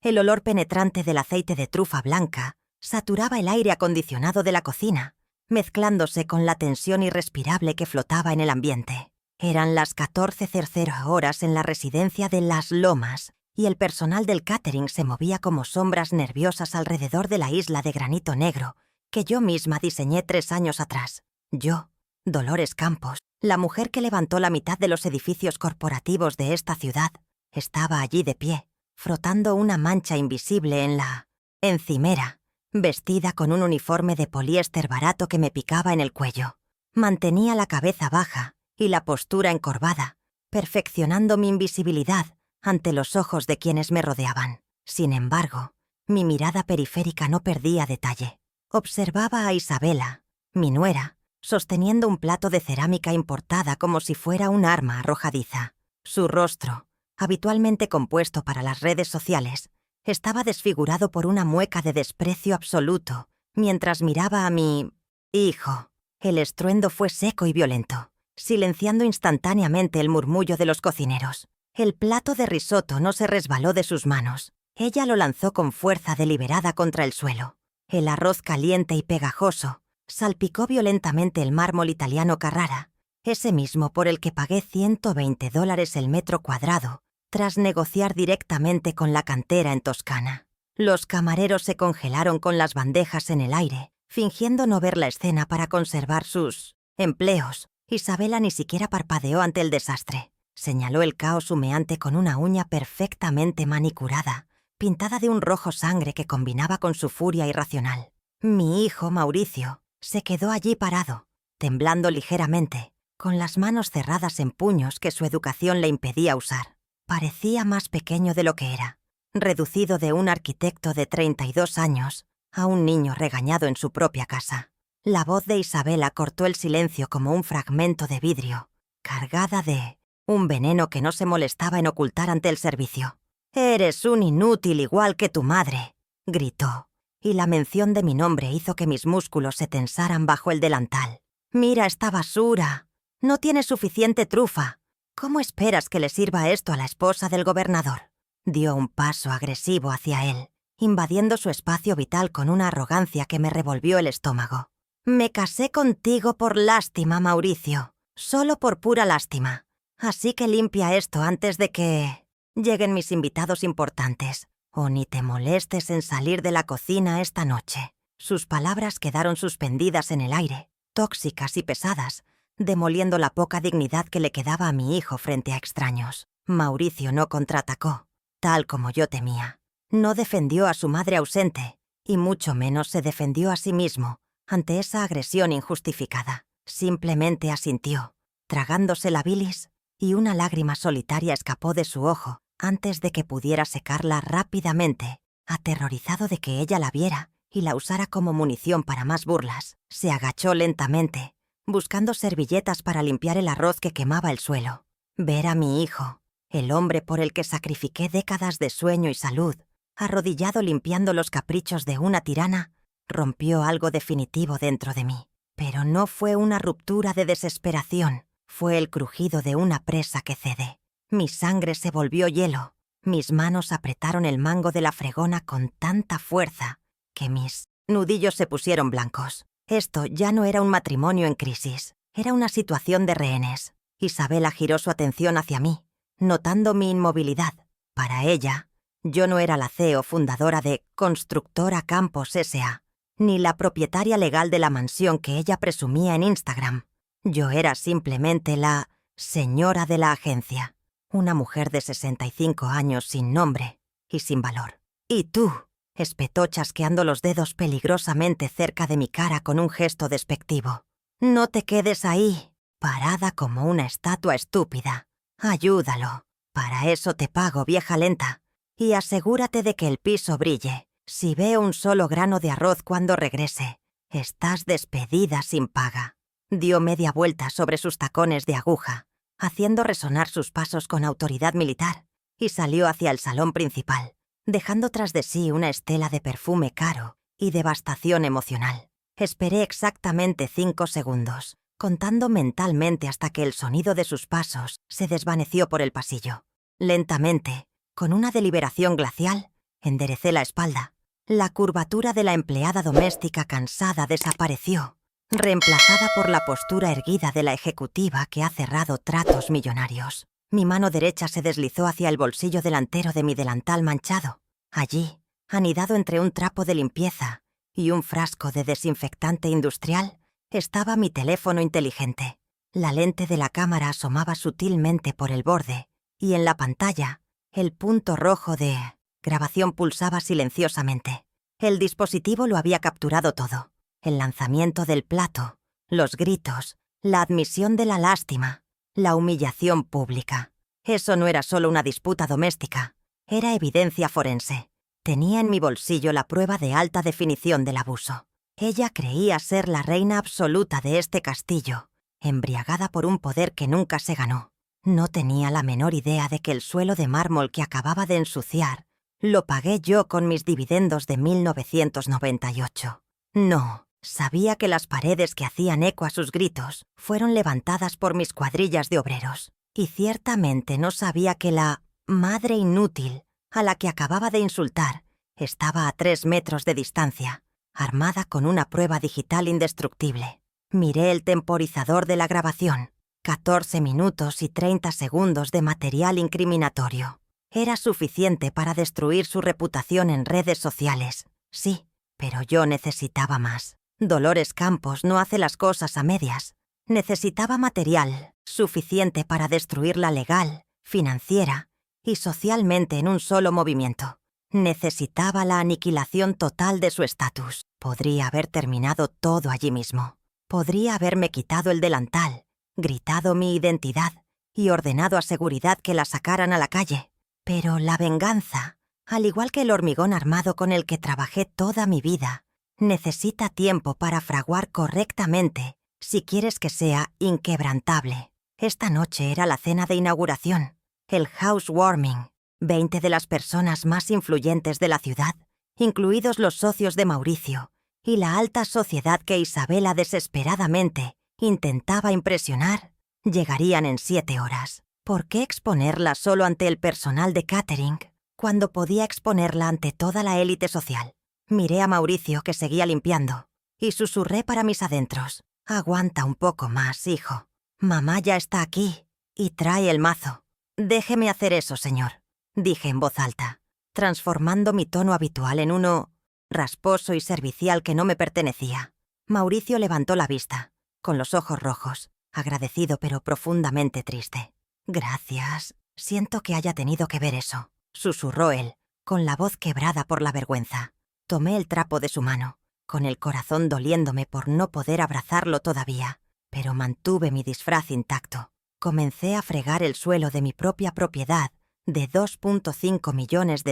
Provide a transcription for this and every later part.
El olor penetrante del aceite de trufa blanca saturaba el aire acondicionado de la cocina, mezclándose con la tensión irrespirable que flotaba en el ambiente. Eran las 14:00 horas en la residencia de Las Lomas y el personal del catering se movía como sombras nerviosas alrededor de la isla de granito negro que yo misma diseñé 3 años atrás. Yo, Dolores Campos, la mujer que levantó la mitad de los edificios corporativos de esta ciudad, estaba allí de pie, frotando una mancha invisible en la encimera, vestida con un uniforme de poliéster barato que me picaba en el cuello. Mantenía la cabeza baja y la postura encorvada, perfeccionando mi invisibilidad ante los ojos de quienes me rodeaban. Sin embargo, mi mirada periférica no perdía detalle. Observaba a Isabela, mi nuera, sosteniendo un plato de cerámica importada como si fuera un arma arrojadiza. Su rostro, habitualmente compuesto para las redes sociales, estaba desfigurado por una mueca de desprecio absoluto mientras miraba a mi hijo. El estruendo fue seco y violento, silenciando instantáneamente el murmullo de los cocineros. El plato de risotto no se resbaló de sus manos. Ella lo lanzó con fuerza deliberada contra el suelo. El arroz caliente y pegajoso salpicó violentamente el mármol italiano Carrara, ese mismo por el que pagué $120 el metro cuadrado, tras negociar directamente con la cantera en Toscana. Los camareros se congelaron con las bandejas en el aire, fingiendo no ver la escena para conservar sus empleos. Isabela ni siquiera parpadeó ante el desastre. Señaló el caos humeante con una uña perfectamente manicurada, pintada de un rojo sangre que combinaba con su furia irracional. Mi hijo, Mauricio, se quedó allí parado, temblando ligeramente, con las manos cerradas en puños que su educación le impedía usar. Parecía más pequeño de lo que era, reducido de un arquitecto de 32 años a un niño regañado en su propia casa. La voz de Isabela cortó el silencio como un fragmento de vidrio, cargada de un veneno que no se molestaba en ocultar ante el servicio. «Eres un inútil igual que tu madre», gritó, y la mención de mi nombre hizo que mis músculos se tensaran bajo el delantal. «Mira esta basura. No tiene suficiente trufa. ¿Cómo esperas que le sirva esto a la esposa del gobernador?» Dio un paso agresivo hacia él, invadiendo su espacio vital con una arrogancia que me revolvió el estómago. «Me casé contigo por lástima, Mauricio. Solo por pura lástima. Así que limpia esto antes de que lleguen mis invitados importantes. O ni te molestes en salir de la cocina esta noche». Sus palabras quedaron suspendidas en el aire, tóxicas y pesadas, demoliendo la poca dignidad que le quedaba a mi hijo frente a extraños. Mauricio no contraatacó, tal como yo temía. No defendió a su madre ausente, y mucho menos se defendió a sí mismo ante esa agresión injustificada. Simplemente asintió, tragándose la bilis, y una lágrima solitaria escapó de su ojo antes de que pudiera secarla rápidamente, aterrorizado de que ella la viera y la usara como munición para más burlas. Se agachó lentamente, buscando servilletas para limpiar el arroz que quemaba el suelo. Ver a mi hijo, el hombre por el que sacrifiqué décadas de sueño y salud, arrodillado limpiando los caprichos de una tirana, rompió algo definitivo dentro de mí. Pero no fue una ruptura de desesperación, fue el crujido de una presa que cede. Mi sangre se volvió hielo, mis manos apretaron el mango de la fregona con tanta fuerza que mis nudillos se pusieron blancos. Esto ya no era un matrimonio en crisis, era una situación de rehenes. Isabela giró su atención hacia mí, notando mi inmovilidad. Para ella, yo no era la CEO fundadora de Constructora Campos S.A., ni la propietaria legal de la mansión que ella presumía en Instagram. Yo era simplemente la señora de la agencia, una mujer de 65 años sin nombre y sin valor. «¿Y tú?», espetó chasqueando los dedos peligrosamente cerca de mi cara con un gesto despectivo. «No te quedes ahí, parada como una estatua estúpida. Ayúdalo. Para eso te pago, vieja lenta. Y asegúrate de que el piso brille. Si veo un solo grano de arroz cuando regrese, estás despedida sin paga». Dio media vuelta sobre sus tacones de aguja, haciendo resonar sus pasos con autoridad militar, y salió hacia el salón principal, dejando tras de sí una estela de perfume caro y devastación emocional. Esperé exactamente 5 segundos, contando mentalmente hasta que el sonido de sus pasos se desvaneció por el pasillo. Lentamente, con una deliberación glacial, Enderecé la espalda. La curvatura de la empleada doméstica cansada desapareció, reemplazada por la postura erguida de la ejecutiva que ha cerrado tratos millonarios. Mi mano derecha se deslizó hacia el bolsillo delantero de mi delantal manchado. Allí, anidado entre un trapo de limpieza y un frasco de desinfectante industrial, estaba mi teléfono inteligente. La lente de la cámara asomaba sutilmente por el borde y en la pantalla, el punto rojo de grabación pulsaba silenciosamente. El dispositivo lo había capturado todo. El lanzamiento del plato, los gritos, la admisión de la lástima, la humillación pública. Eso no era solo una disputa doméstica, era evidencia forense. Tenía en mi bolsillo la prueba de alta definición del abuso. Ella creía ser la reina absoluta de este castillo, embriagada por un poder que nunca se ganó. No tenía la menor idea de que el suelo de mármol que acababa de ensuciar lo pagué yo con mis dividendos de 1998. No, sabía que las paredes que hacían eco a sus gritos fueron levantadas por mis cuadrillas de obreros. Y ciertamente no sabía que la madre inútil a la que acababa de insultar estaba a 3 metros de distancia, armada con una prueba digital indestructible. Miré el temporizador de la grabación. 14 minutos y 30 segundos de material incriminatorio. Era suficiente para destruir su reputación en redes sociales. Sí, pero yo necesitaba más. Dolores Campos no hace las cosas a medias. Necesitaba material suficiente para destruirla legal, financiera y socialmente en un solo movimiento. Necesitaba la aniquilación total de su estatus. Podría haber terminado todo allí mismo. Podría haberme quitado el delantal, gritado mi identidad y ordenado a seguridad que la sacaran a la calle. Pero la venganza, al igual que el hormigón armado con el que trabajé toda mi vida, necesita tiempo para fraguar correctamente si quieres que sea inquebrantable. Esta noche era la cena de inauguración, el housewarming. 20 de las personas más influyentes de la ciudad, incluidos los socios de Mauricio, y la alta sociedad que Isabela desesperadamente intentaba impresionar, llegarían en 7 horas. ¿Por qué exponerla solo ante el personal de catering, cuando podía exponerla ante toda la élite social? Miré a Mauricio, que seguía limpiando, y susurré para mis adentros. «Aguanta un poco más, hijo. Mamá ya está aquí, y trae el mazo». «Déjeme hacer eso, señor», dije en voz alta, transformando mi tono habitual en uno rasposo y servicial que no me pertenecía. Mauricio levantó la vista, con los ojos rojos, agradecido pero profundamente triste. «Gracias. Siento que haya tenido que ver eso», susurró él, con la voz quebrada por la vergüenza. Tomé el trapo de su mano, con el corazón doliéndome por no poder abrazarlo todavía, pero mantuve mi disfraz intacto. Comencé a fregar el suelo de mi propia propiedad de $2.5 millones,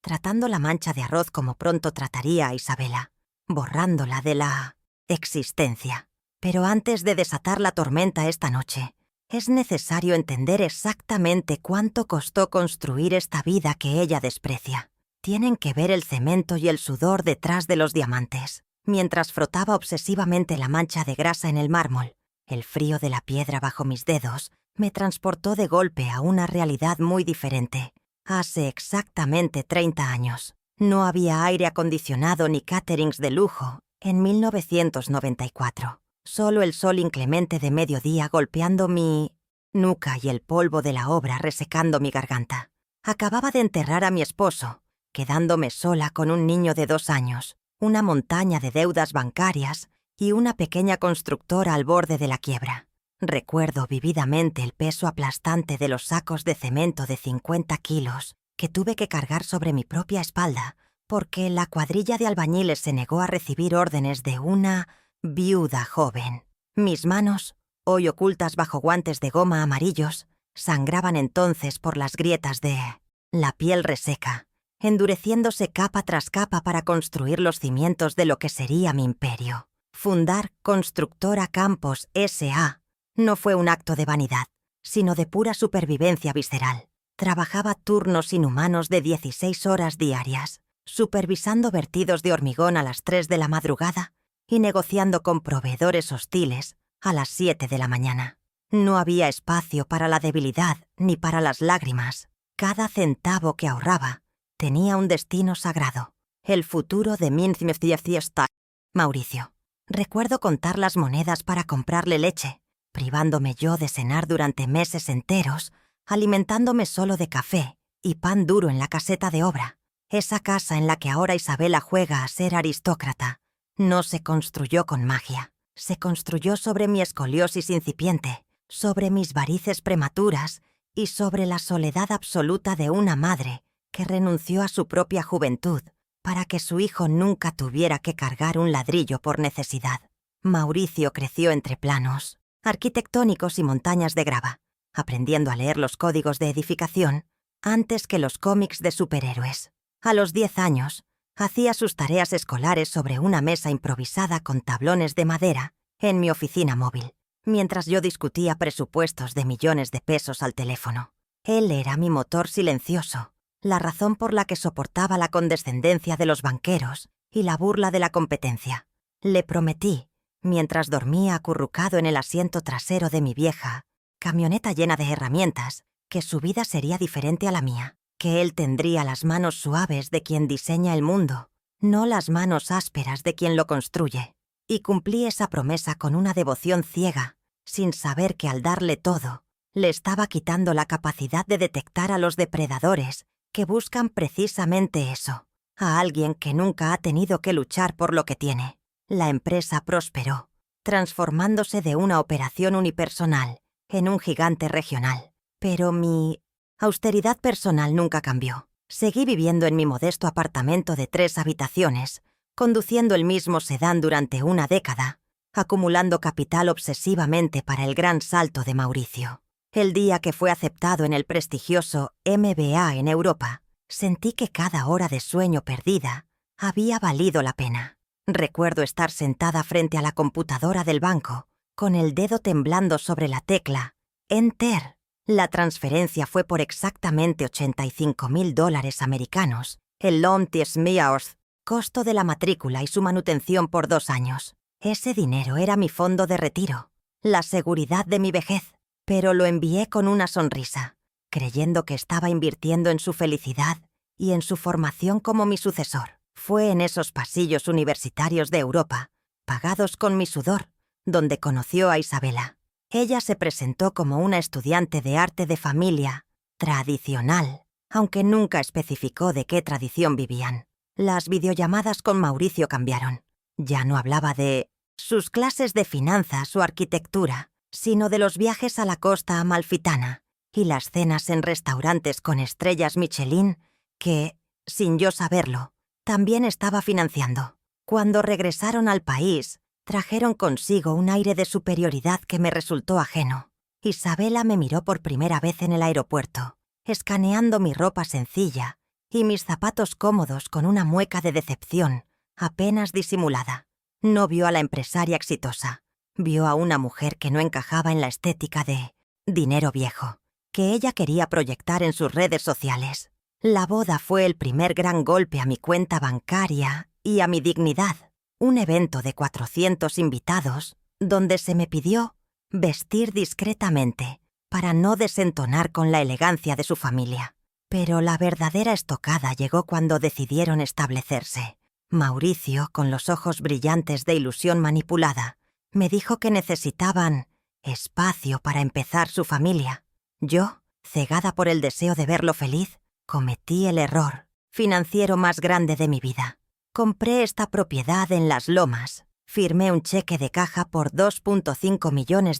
tratando la mancha de arroz como pronto trataría a Isabela, borrándola de la existencia. Pero antes de desatar la tormenta esta noche, es necesario entender exactamente cuánto costó construir esta vida que ella desprecia. Tienen que ver el cemento y el sudor detrás de los diamantes. Mientras frotaba obsesivamente la mancha de grasa en el mármol, el frío de la piedra bajo mis dedos me transportó de golpe a una realidad muy diferente. Hace exactamente 30 años. No había aire acondicionado ni caterings de lujo en 1994. Solo el sol inclemente de mediodía golpeando mi nuca y el polvo de la obra resecando mi garganta. Acababa de enterrar a mi esposo, quedándome sola con un niño de 2 años, una montaña de deudas bancarias y una pequeña constructora al borde de la quiebra. Recuerdo vividamente el peso aplastante de los sacos de cemento de 50 kilos que tuve que cargar sobre mi propia espalda porque la cuadrilla de albañiles se negó a recibir órdenes de una viuda joven. Mis manos, hoy ocultas bajo guantes de goma amarillos, sangraban entonces por las grietas de la piel reseca, endureciéndose capa tras capa para construir los cimientos de lo que sería mi imperio. Fundar Constructora Campos S.A. no fue un acto de vanidad, sino de pura supervivencia visceral. Trabajaba turnos inhumanos de 16 horas diarias, supervisando vertidos de hormigón a las 3 de la madrugada y negociando con proveedores hostiles a las 7 de la mañana. No había espacio para la debilidad ni para las lágrimas. Cada centavo que ahorraba tenía un destino sagrado, el futuro de Mauricio. Recuerdo contar las monedas para comprarle leche, privándome yo de cenar durante meses enteros, alimentándome solo de café y pan duro en la caseta de obra. Esa casa en la que ahora Isabela juega a ser aristócrata no se construyó con magia. Se construyó sobre mi escoliosis incipiente, sobre mis varices prematuras y sobre la soledad absoluta de una madre que renunció a su propia juventud para que su hijo nunca tuviera que cargar un ladrillo por necesidad. Mauricio creció entre planos arquitectónicos y montañas de grava, aprendiendo a leer los códigos de edificación antes que los cómics de superhéroes. A los 10 años, hacía sus tareas escolares sobre una mesa improvisada con tablones de madera en mi oficina móvil, mientras yo discutía presupuestos de millones de pesos al teléfono. Él era mi motor silencioso, la razón por la que soportaba la condescendencia de los banqueros y la burla de la competencia. Le prometí, mientras dormía acurrucado en el asiento trasero de mi vieja camioneta llena de herramientas, que su vida sería diferente a la mía, que él tendría las manos suaves de quien diseña el mundo, no las manos ásperas de quien lo construye. Y cumplí esa promesa con una devoción ciega, sin saber que al darle todo, le estaba quitando la capacidad de detectar a los depredadores que buscan precisamente eso, a alguien que nunca ha tenido que luchar por lo que tiene. La empresa prosperó, transformándose de una operación unipersonal en un gigante regional. Pero mi austeridad personal nunca cambió. Seguí viviendo en mi modesto apartamento de 3 habitaciones, conduciendo el mismo sedán durante una década, acumulando capital obsesivamente para el gran salto de Mauricio. El día que fue aceptado en el prestigioso MBA en Europa, sentí que cada hora de sueño perdida había valido la pena. Recuerdo estar sentada frente a la computadora del banco, con el dedo temblando sobre la tecla Enter. La transferencia fue por exactamente $85,000 americanos, el loan Tiesmeaors, costo de la matrícula y su manutención por 2 años. Ese dinero era mi fondo de retiro, la seguridad de mi vejez, pero lo envié con una sonrisa, creyendo que estaba invirtiendo en su felicidad y en su formación como mi sucesor. Fue en esos pasillos universitarios de Europa, pagados con mi sudor, donde conoció a Isabela. Ella se presentó como una estudiante de arte de familia tradicional, aunque nunca especificó de qué tradición vivían. Las videollamadas con Mauricio cambiaron. Ya no hablaba de sus clases de finanzas o arquitectura, sino de los viajes a la costa amalfitana y las cenas en restaurantes con estrellas Michelin que, sin yo saberlo, también estaba financiando. Cuando regresaron al país, trajeron consigo un aire de superioridad que me resultó ajeno. Isabela me miró por primera vez en el aeropuerto, escaneando mi ropa sencilla y mis zapatos cómodos con una mueca de decepción apenas disimulada. No vio a la empresaria exitosa, vio a una mujer que no encajaba en la estética de dinero viejo, que ella quería proyectar en sus redes sociales. La boda fue el primer gran golpe a mi cuenta bancaria y a mi dignidad. Un evento de 400 invitados, donde se me pidió vestir discretamente para no desentonar con la elegancia de su familia. Pero la verdadera estocada llegó cuando decidieron establecerse. Mauricio, con los ojos brillantes de ilusión manipulada, me dijo que necesitaban espacio para empezar su familia. Yo, cegada por el deseo de verlo feliz, cometí el error financiero más grande de mi vida. Compré esta propiedad en Las Lomas, firmé un cheque de caja por $2.5 millones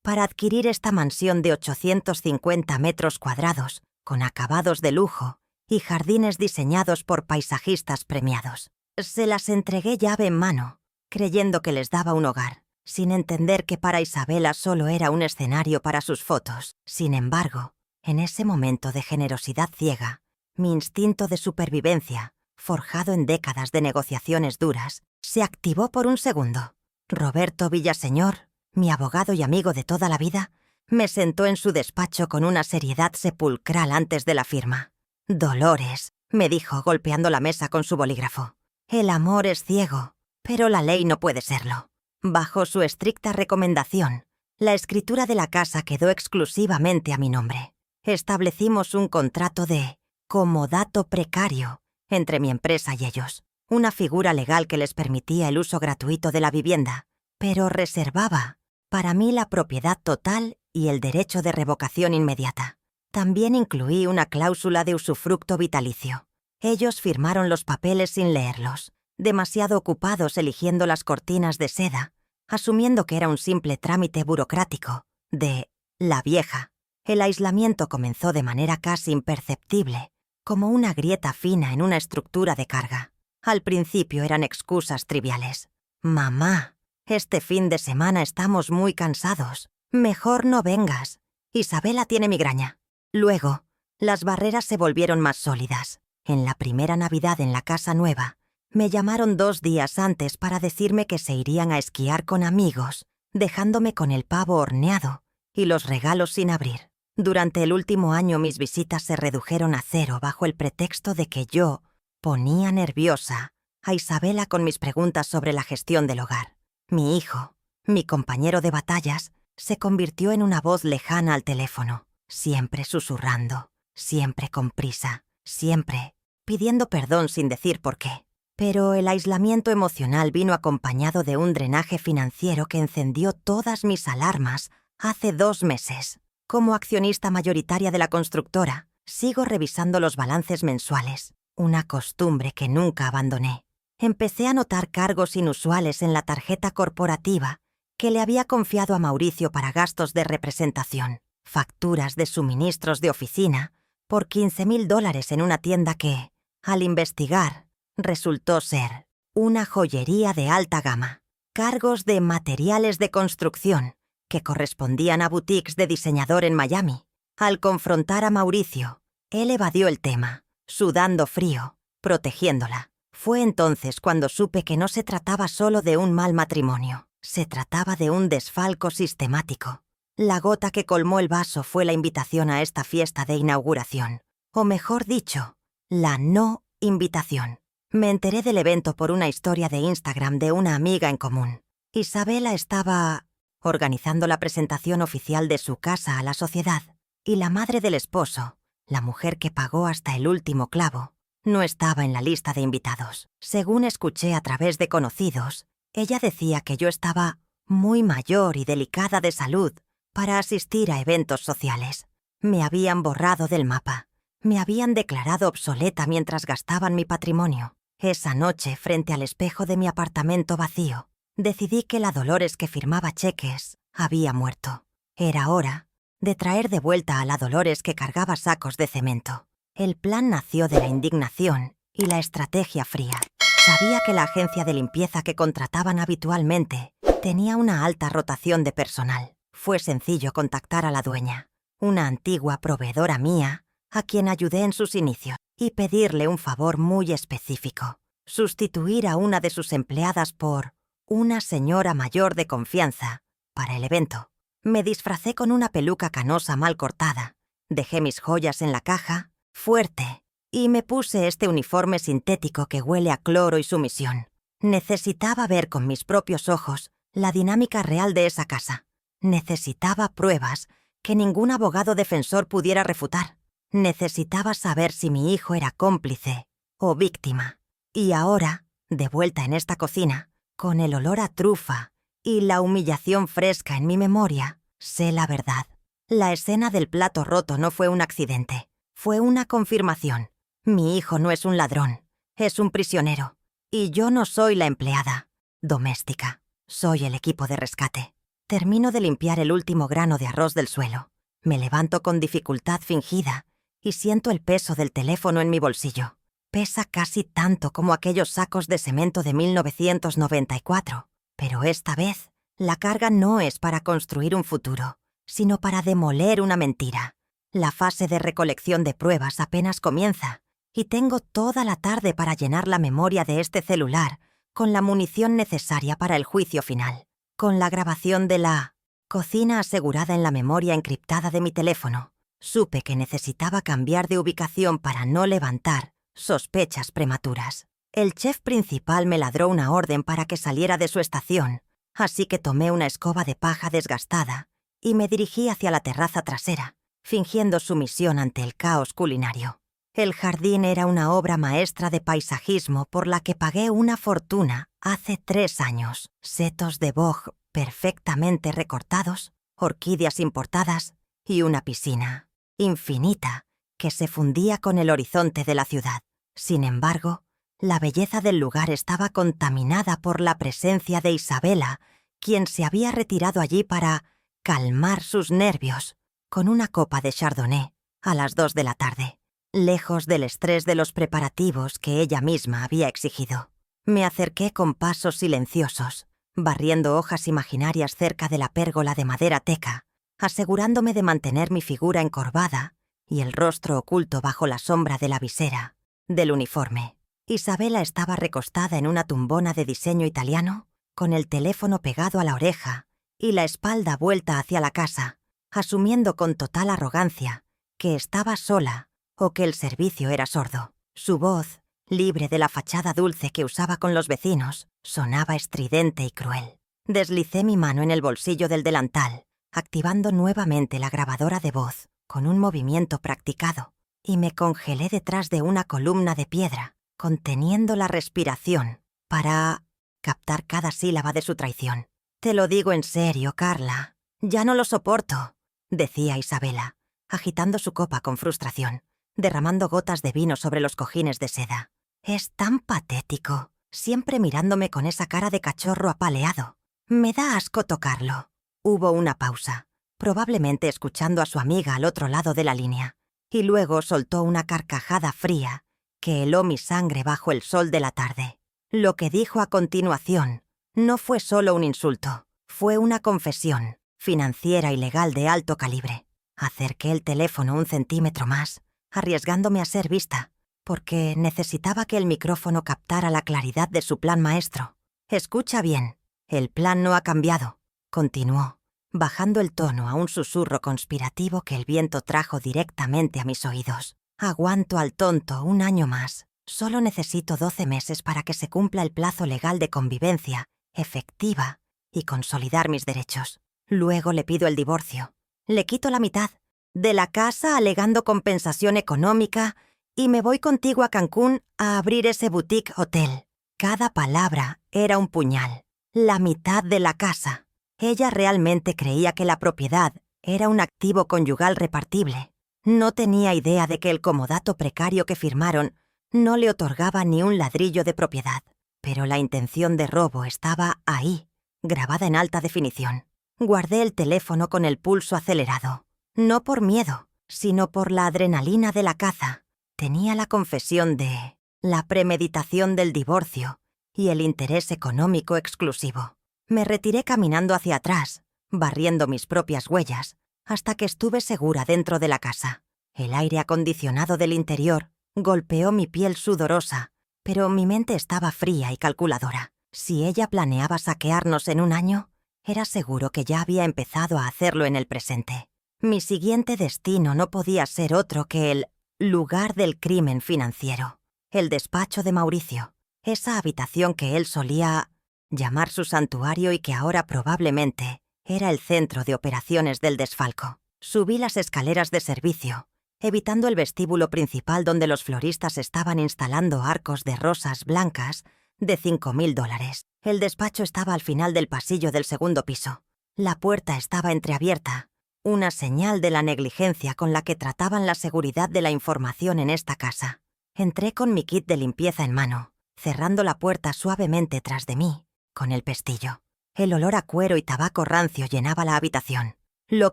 para adquirir esta mansión de 850 metros cuadrados, con acabados de lujo y jardines diseñados por paisajistas premiados. Se las entregué llave en mano, creyendo que les daba un hogar, sin entender que para Isabela solo era un escenario para sus fotos. Sin embargo, en ese momento de generosidad ciega, mi instinto de supervivencia, forjado en décadas de negociaciones duras, se activó por un segundo. Roberto Villaseñor, mi abogado y amigo de toda la vida, me sentó en su despacho con una seriedad sepulcral antes de la firma. «Dolores», me dijo golpeando la mesa con su bolígrafo. «El amor es ciego, pero la ley no puede serlo». Bajo su estricta recomendación, la escritura de la casa quedó exclusivamente a mi nombre. Establecimos un contrato de comodato precario entre mi empresa y ellos, una figura legal que les permitía el uso gratuito de la vivienda, pero reservaba para mí la propiedad total y el derecho de revocación inmediata. También incluí una cláusula de usufructo vitalicio. Ellos firmaron los papeles sin leerlos, demasiado ocupados eligiendo las cortinas de seda, asumiendo que era un simple trámite burocrático de la vieja. El aislamiento comenzó de manera casi imperceptible, como una grieta fina en una estructura de carga. Al principio eran excusas triviales. «Mamá, este fin de semana estamos muy cansados. Mejor no vengas. Isabela tiene migraña». Luego, las barreras se volvieron más sólidas. En la primera Navidad en la casa nueva, me llamaron 2 días antes para decirme que se irían a esquiar con amigos, dejándome con el pavo horneado y los regalos sin abrir. Durante el último año mis visitas se redujeron a 0 bajo el pretexto de que yo ponía nerviosa a Isabela con mis preguntas sobre la gestión del hogar. Mi hijo, mi compañero de batallas, se convirtió en una voz lejana al teléfono, siempre susurrando, siempre con prisa, siempre pidiendo perdón sin decir por qué. Pero el aislamiento emocional vino acompañado de un drenaje financiero que encendió todas mis alarmas hace 2 meses. Como accionista mayoritaria de la constructora, sigo revisando los balances mensuales, una costumbre que nunca abandoné. Empecé a notar cargos inusuales en la tarjeta corporativa que le había confiado a Mauricio para gastos de representación, facturas de suministros de oficina por $15,000 en una tienda que, al investigar, resultó ser una joyería de alta gama, cargos de materiales de construcción que correspondían a boutiques de diseñador en Miami. Al confrontar a Mauricio, él evadió el tema, sudando frío, protegiéndola. Fue entonces cuando supe que no se trataba solo de un mal matrimonio, se trataba de un desfalco sistemático. La gota que colmó el vaso fue la invitación a esta fiesta de inauguración, o mejor dicho, la no invitación. Me enteré del evento por una historia de Instagram de una amiga en común. Isabela estaba organizando la presentación oficial de su casa a la sociedad, y la madre del esposo, la mujer que pagó hasta el último clavo, no estaba en la lista de invitados. Según escuché a través de conocidos, ella decía que yo estaba muy mayor y delicada de salud para asistir a eventos sociales. Me habían borrado del mapa. Me habían declarado obsoleta mientras gastaban mi patrimonio. Esa noche, frente al espejo de mi apartamento vacío, decidí que la Dolores que firmaba cheques había muerto. Era hora de traer de vuelta a la Dolores que cargaba sacos de cemento. El plan nació de la indignación y la estrategia fría. Sabía que la agencia de limpieza que contrataban habitualmente tenía una alta rotación de personal. Fue sencillo contactar a la dueña, una antigua proveedora mía, a quien ayudé en sus inicios, y pedirle un favor muy específico: sustituir a una de sus empleadas por una señora mayor de confianza para el evento. Me disfracé con una peluca canosa mal cortada, dejé mis joyas en la caja, fuerte, y me puse este uniforme sintético que huele a cloro y sumisión. Necesitaba ver con mis propios ojos la dinámica real de esa casa. Necesitaba pruebas que ningún abogado defensor pudiera refutar. Necesitaba saber si mi hijo era cómplice o víctima. Y ahora, de vuelta en esta cocina, con el olor a trufa y la humillación fresca en mi memoria, sé la verdad. La escena del plato roto no fue un accidente, fue una confirmación. Mi hijo no es un ladrón, es un prisionero. Y yo no soy la empleada doméstica, soy el equipo de rescate. Termino de limpiar el último grano de arroz del suelo. Me levanto con dificultad fingida y siento el peso del teléfono en mi bolsillo. Pesa casi tanto como aquellos sacos de cemento de 1994. Pero esta vez, la carga no es para construir un futuro, sino para demoler una mentira. La fase de recolección de pruebas apenas comienza, y tengo toda la tarde para llenar la memoria de este celular con la munición necesaria para el juicio final. Con la grabación de la cocina asegurada en la memoria encriptada de mi teléfono, supe que necesitaba cambiar de ubicación para no levantar sospechas prematuras. El chef principal me ladró una orden para que saliera de su estación, así que tomé una escoba de paja desgastada y me dirigí hacia la terraza trasera, fingiendo sumisión ante el caos culinario. El jardín era una obra maestra de paisajismo por la que pagué una fortuna hace 3 años. Setos de boj perfectamente recortados, orquídeas importadas y una piscina infinita que se fundía con el horizonte de la ciudad. Sin embargo, la belleza del lugar estaba contaminada por la presencia de Isabela, quien se había retirado allí para calmar sus nervios con una copa de chardonnay a las 2 de la tarde, lejos del estrés de los preparativos que ella misma había exigido. Me acerqué con pasos silenciosos, barriendo hojas imaginarias cerca de la pérgola de madera teca, asegurándome de mantener mi figura encorvada y el rostro oculto bajo la sombra de la visera del uniforme. Isabela estaba recostada en una tumbona de diseño italiano, con el teléfono pegado a la oreja y la espalda vuelta hacia la casa, asumiendo con total arrogancia que estaba sola o que el servicio era sordo. Su voz, libre de la fachada dulce que usaba con los vecinos, sonaba estridente y cruel. Deslicé mi mano en el bolsillo del delantal, activando nuevamente la grabadora de voz con un movimiento practicado, y me congelé detrás de una columna de piedra, conteniendo la respiración para captar cada sílaba de su traición. «Te lo digo en serio, Carla. Ya no lo soporto», decía Isabela, agitando su copa con frustración, derramando gotas de vino sobre los cojines de seda. «Es tan patético, siempre mirándome con esa cara de cachorro apaleado. Me da asco tocarlo». Hubo una pausa, probablemente escuchando a su amiga al otro lado de la línea, y luego soltó una carcajada fría que heló mi sangre bajo el sol de la tarde. Lo que dijo a continuación no fue solo un insulto, fue una confesión financiera y legal de alto calibre. Acerqué el teléfono 1 centímetro más, arriesgándome a ser vista, porque necesitaba que el micrófono captara la claridad de su plan maestro. «Escucha bien, el plan no ha cambiado», continuó, bajando el tono a un susurro conspirativo que el viento trajo directamente a mis oídos. «Aguanto al tonto 1 año más. Solo necesito 12 meses para que se cumpla el plazo legal de convivencia efectiva y consolidar mis derechos. Luego le pido el divorcio. Le quito la mitad de la casa alegando compensación económica y me voy contigo a Cancún a abrir ese boutique hotel». Cada palabra era un puñal. La mitad de la casa. Ella realmente creía que la propiedad era un activo conyugal repartible. No tenía idea de que el comodato precario que firmaron no le otorgaba ni un ladrillo de propiedad. Pero la intención de robo estaba ahí, grabada en alta definición. Guardé el teléfono con el pulso acelerado. No por miedo, sino por la adrenalina de la caza. Tenía la confesión de la premeditación del divorcio y el interés económico exclusivo. Me retiré caminando hacia atrás, barriendo mis propias huellas, hasta que estuve segura dentro de la casa. El aire acondicionado del interior golpeó mi piel sudorosa, pero mi mente estaba fría y calculadora. Si ella planeaba saquearnos en 1 año, era seguro que ya había empezado a hacerlo en el presente. Mi siguiente destino no podía ser otro que el lugar del crimen financiero, el despacho de Mauricio, esa habitación que él solía llamar su santuario y que ahora probablemente era el centro de operaciones del desfalco. Subí las escaleras de servicio, evitando el vestíbulo principal donde los floristas estaban instalando arcos de rosas blancas de $5.000. El despacho estaba al final del pasillo del 2º piso. La puerta estaba entreabierta, una señal de la negligencia con la que trataban la seguridad de la información en esta casa. Entré con mi kit de limpieza en mano, cerrando la puerta suavemente tras de mí, con el pestillo. El olor a cuero y tabaco rancio llenaba la habitación. Lo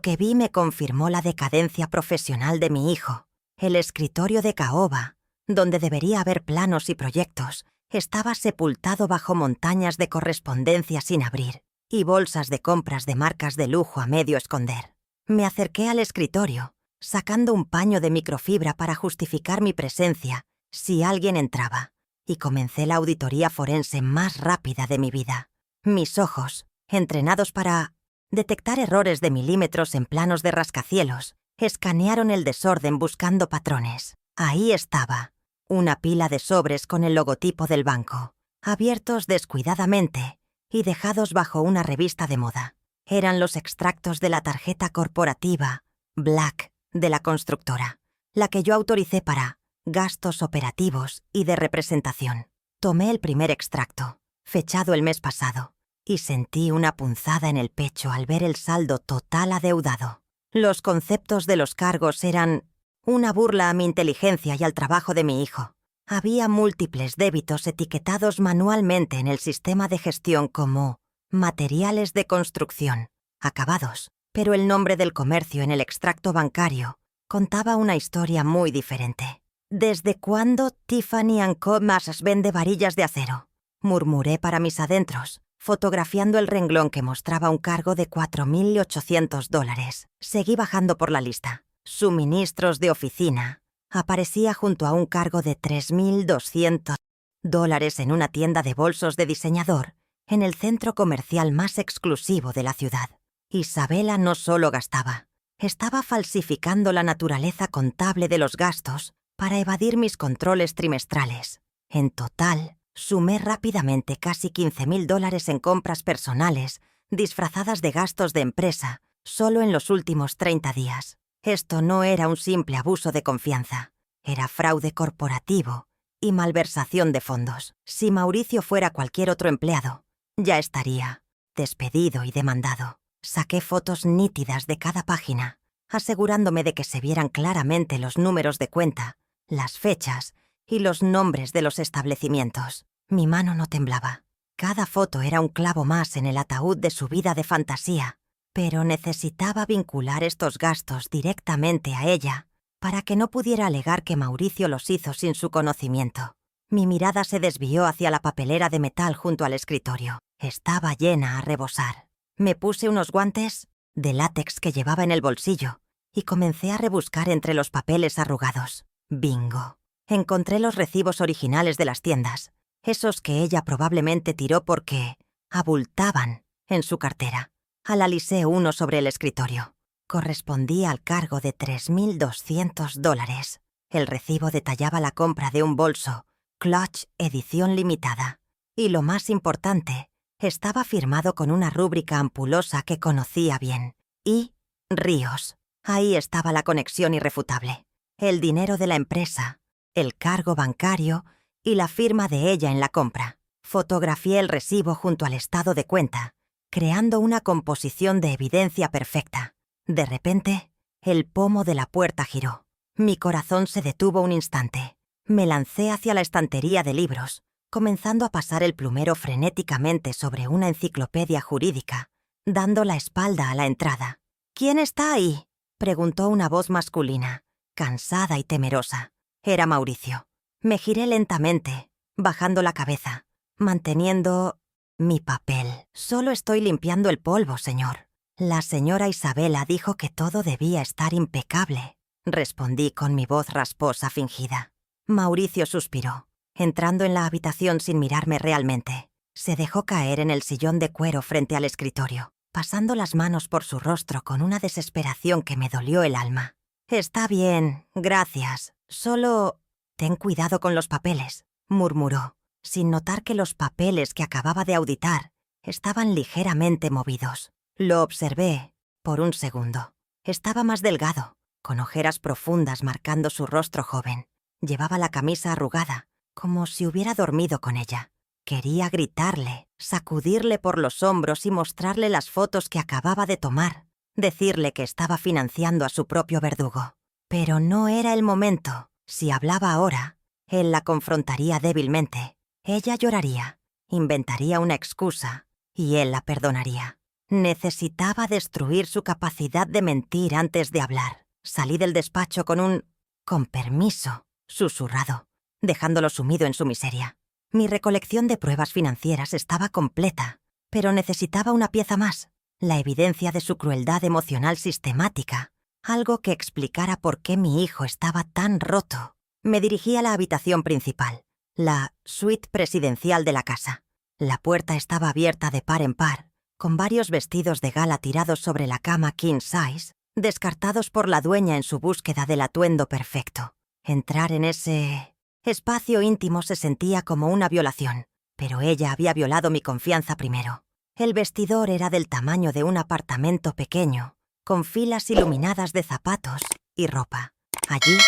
que vi me confirmó la decadencia profesional de mi hijo. El escritorio de caoba, donde debería haber planos y proyectos, estaba sepultado bajo montañas de correspondencia sin abrir y bolsas de compras de marcas de lujo a medio esconder. Me acerqué al escritorio, sacando un paño de microfibra para justificar mi presencia si alguien entraba, y comencé la auditoría forense más rápida de mi vida. Mis ojos, entrenados para detectar errores de milímetros en planos de rascacielos, escanearon el desorden buscando patrones. Ahí estaba, una pila de sobres con el logotipo del banco, abiertos descuidadamente y dejados bajo una revista de moda. Eran los extractos de la tarjeta corporativa Black de la constructora, la que yo autoricé para gastos operativos y de representación. Tomé el primer extracto, fechado el mes pasado, y sentí una punzada en el pecho al ver el saldo total adeudado. Los conceptos de los cargos eran una burla a mi inteligencia y al trabajo de mi hijo. Había múltiples débitos etiquetados manualmente en el sistema de gestión como materiales de construcción, acabados, pero el nombre del comercio en el extracto bancario contaba una historia muy diferente. ¿Desde cuándo Tiffany & Co. Masas vende varillas de acero? Murmuré para mis adentros, fotografiando el renglón que mostraba un cargo de $4.800. Seguí bajando por la lista. Suministros de oficina. Aparecía junto a un cargo de $3.200 en una tienda de bolsos de diseñador en el centro comercial más exclusivo de la ciudad. Isabela no solo gastaba, estaba falsificando la naturaleza contable de los gastos para evadir mis controles trimestrales. En total, sumé rápidamente casi $15.000 en compras personales, disfrazadas de gastos de empresa, solo en los últimos 30 días. Esto no era un simple abuso de confianza, era fraude corporativo y malversación de fondos. Si Mauricio fuera cualquier otro empleado, ya estaría despedido y demandado. Saqué fotos nítidas de cada página, asegurándome de que se vieran claramente los números de cuenta, las fechas y los nombres de los establecimientos. Mi mano no temblaba. Cada foto era un clavo más en el ataúd de su vida de fantasía, pero necesitaba vincular estos gastos directamente a ella para que no pudiera alegar que Mauricio los hizo sin su conocimiento. Mi mirada se desvió hacia la papelera de metal junto al escritorio. Estaba llena a rebosar. Me puse unos guantes de látex que llevaba en el bolsillo y comencé a rebuscar entre los papeles arrugados. Bingo. Encontré los recibos originales de las tiendas, esos que ella probablemente tiró porque abultaban en su cartera. Analicé uno sobre el escritorio. Correspondía al cargo de $3.200. El recibo detallaba la compra de un bolso Clutch edición limitada. Y lo más importante, estaba firmado con una rúbrica ampulosa que conocía bien. Y Ríos. Ahí estaba la conexión irrefutable. El dinero de la empresa, el cargo bancario y la firma de ella en la compra. Fotografié el recibo junto al estado de cuenta, creando una composición de evidencia perfecta. De repente, el pomo de la puerta giró. Mi corazón se detuvo un instante. Me lancé hacia la estantería de libros, comenzando a pasar el plumero frenéticamente sobre una enciclopedia jurídica, dando la espalda a la entrada. «¿Quién está ahí?», preguntó una voz masculina, cansada y temerosa. Era Mauricio. Me giré lentamente, bajando la cabeza, manteniendo mi papel. «Solo estoy limpiando el polvo, señor». La señora Isabela dijo que todo debía estar impecable, respondí con mi voz rasposa fingida. Mauricio suspiró, entrando en la habitación sin mirarme realmente. Se dejó caer en el sillón de cuero frente al escritorio, pasando las manos por su rostro con una desesperación que me dolió el alma. «Está bien, gracias. Solo ten cuidado con los papeles», murmuró, sin notar que los papeles que acababa de auditar estaban ligeramente movidos. Lo observé por un segundo. Estaba más delgado, con ojeras profundas marcando su rostro joven. Llevaba la camisa arrugada, como si hubiera dormido con ella. Quería gritarle, sacudirle por los hombros y mostrarle las fotos que acababa de tomar, decirle que estaba financiando a su propio verdugo. Pero no era el momento. Si hablaba ahora, él la confrontaría débilmente. Ella lloraría, inventaría una excusa, y él la perdonaría. Necesitaba destruir su capacidad de mentir antes de hablar. Salí del despacho con un «con permiso» susurrado, dejándolo sumido en su miseria. Mi recolección de pruebas financieras estaba completa, pero necesitaba una pieza más, la evidencia de su crueldad emocional sistemática, algo que explicara por qué mi hijo estaba tan roto. Me dirigí a la habitación principal, la suite presidencial de la casa. La puerta estaba abierta de par en par, con varios vestidos de gala tirados sobre la cama king size, descartados por la dueña en su búsqueda del atuendo perfecto. Entrar en ese espacio íntimo se sentía como una violación, pero ella había violado mi confianza primero. El vestidor era del tamaño de un apartamento pequeño, con filas iluminadas de zapatos y ropa. Allí,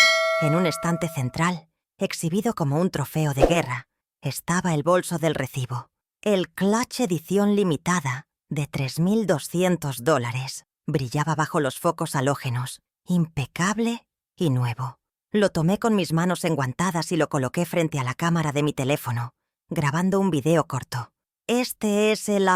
en un estante central, exhibido como un trofeo de guerra, estaba el bolso del recibo. El Clutch edición limitada de $3.200. Brillaba bajo los focos halógenos, impecable y nuevo. Lo tomé con mis manos enguantadas y lo coloqué frente a la cámara de mi teléfono, grabando un video corto. «Este es el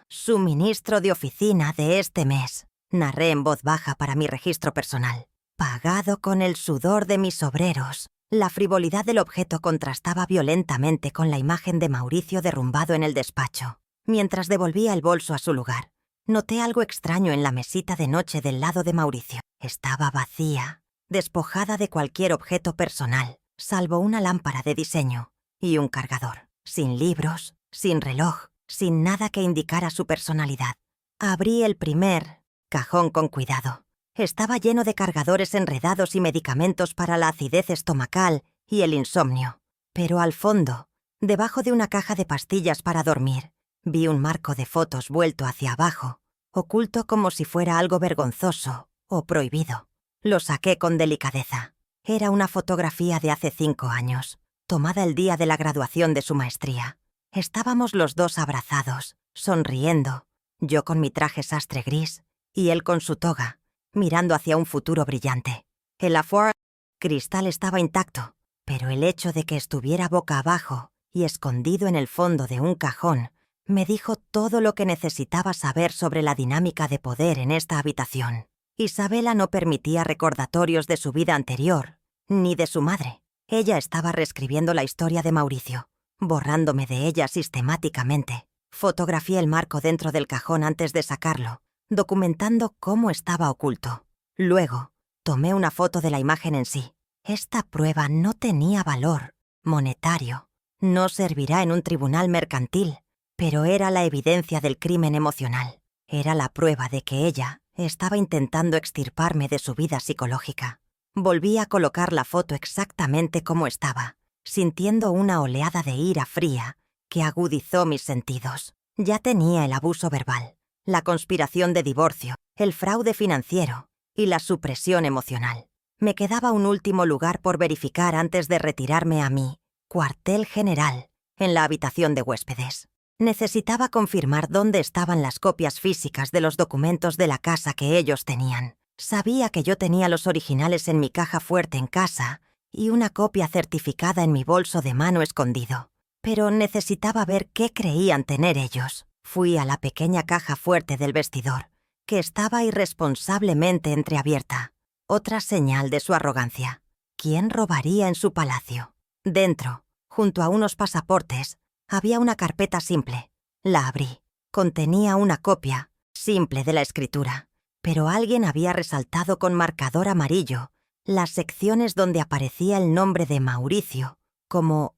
suministro de oficina de este mes», narré en voz baja para mi registro personal. Pagado con el sudor de mis obreros. La frivolidad del objeto contrastaba violentamente con la imagen de Mauricio derrumbado en el despacho. Mientras devolvía el bolso a su lugar, noté algo extraño en la mesita de noche del lado de Mauricio. Estaba vacía, despojada de cualquier objeto personal, salvo una lámpara de diseño y un cargador. Sin libros, sin reloj, sin nada que indicara su personalidad. Abrí el primer cajón con cuidado. Estaba lleno de cargadores enredados y medicamentos para la acidez estomacal y el insomnio. Pero al fondo, debajo de una caja de pastillas para dormir, vi un marco de fotos vuelto hacia abajo, oculto como si fuera algo vergonzoso o prohibido. Lo saqué con delicadeza. Era una fotografía de hace 5 años, tomada el día de la graduación de su maestría. Estábamos los dos abrazados, sonriendo, yo con mi traje sastre gris y él con su toga, mirando hacia un futuro brillante. El afuera cristal estaba intacto, pero el hecho de que estuviera boca abajo y escondido en el fondo de un cajón me dijo todo lo que necesitaba saber sobre la dinámica de poder en esta habitación. Isabela no permitía recordatorios de su vida anterior, ni de su madre. Ella estaba reescribiendo la historia de Mauricio, borrándome de ella sistemáticamente. Fotografié el marco dentro del cajón antes de sacarlo, documentando cómo estaba oculto. Luego, tomé una foto de la imagen en sí. Esta prueba no tenía valor monetario. No servirá en un tribunal mercantil, pero era la evidencia del crimen emocional. Era la prueba de que ella estaba intentando extirparme de su vida psicológica. Volví a colocar la foto exactamente como estaba, sintiendo una oleada de ira fría que agudizó mis sentidos. Ya tenía el abuso verbal, la conspiración de divorcio, el fraude financiero y la supresión emocional. Me quedaba un último lugar por verificar antes de retirarme a mi cuartel general, en la habitación de huéspedes. Necesitaba confirmar dónde estaban las copias físicas de los documentos de la casa que ellos tenían. Sabía que yo tenía los originales en mi caja fuerte en casa y una copia certificada en mi bolso de mano escondido. Pero necesitaba ver qué creían tener ellos. Fui a la pequeña caja fuerte del vestidor, que estaba irresponsablemente entreabierta. Otra señal de su arrogancia. ¿Quién robaría en su palacio? Dentro, junto a unos pasaportes, había una carpeta simple. La abrí. Contenía una copia, simple de la escritura, pero alguien había resaltado con marcador amarillo las secciones donde aparecía el nombre de Mauricio como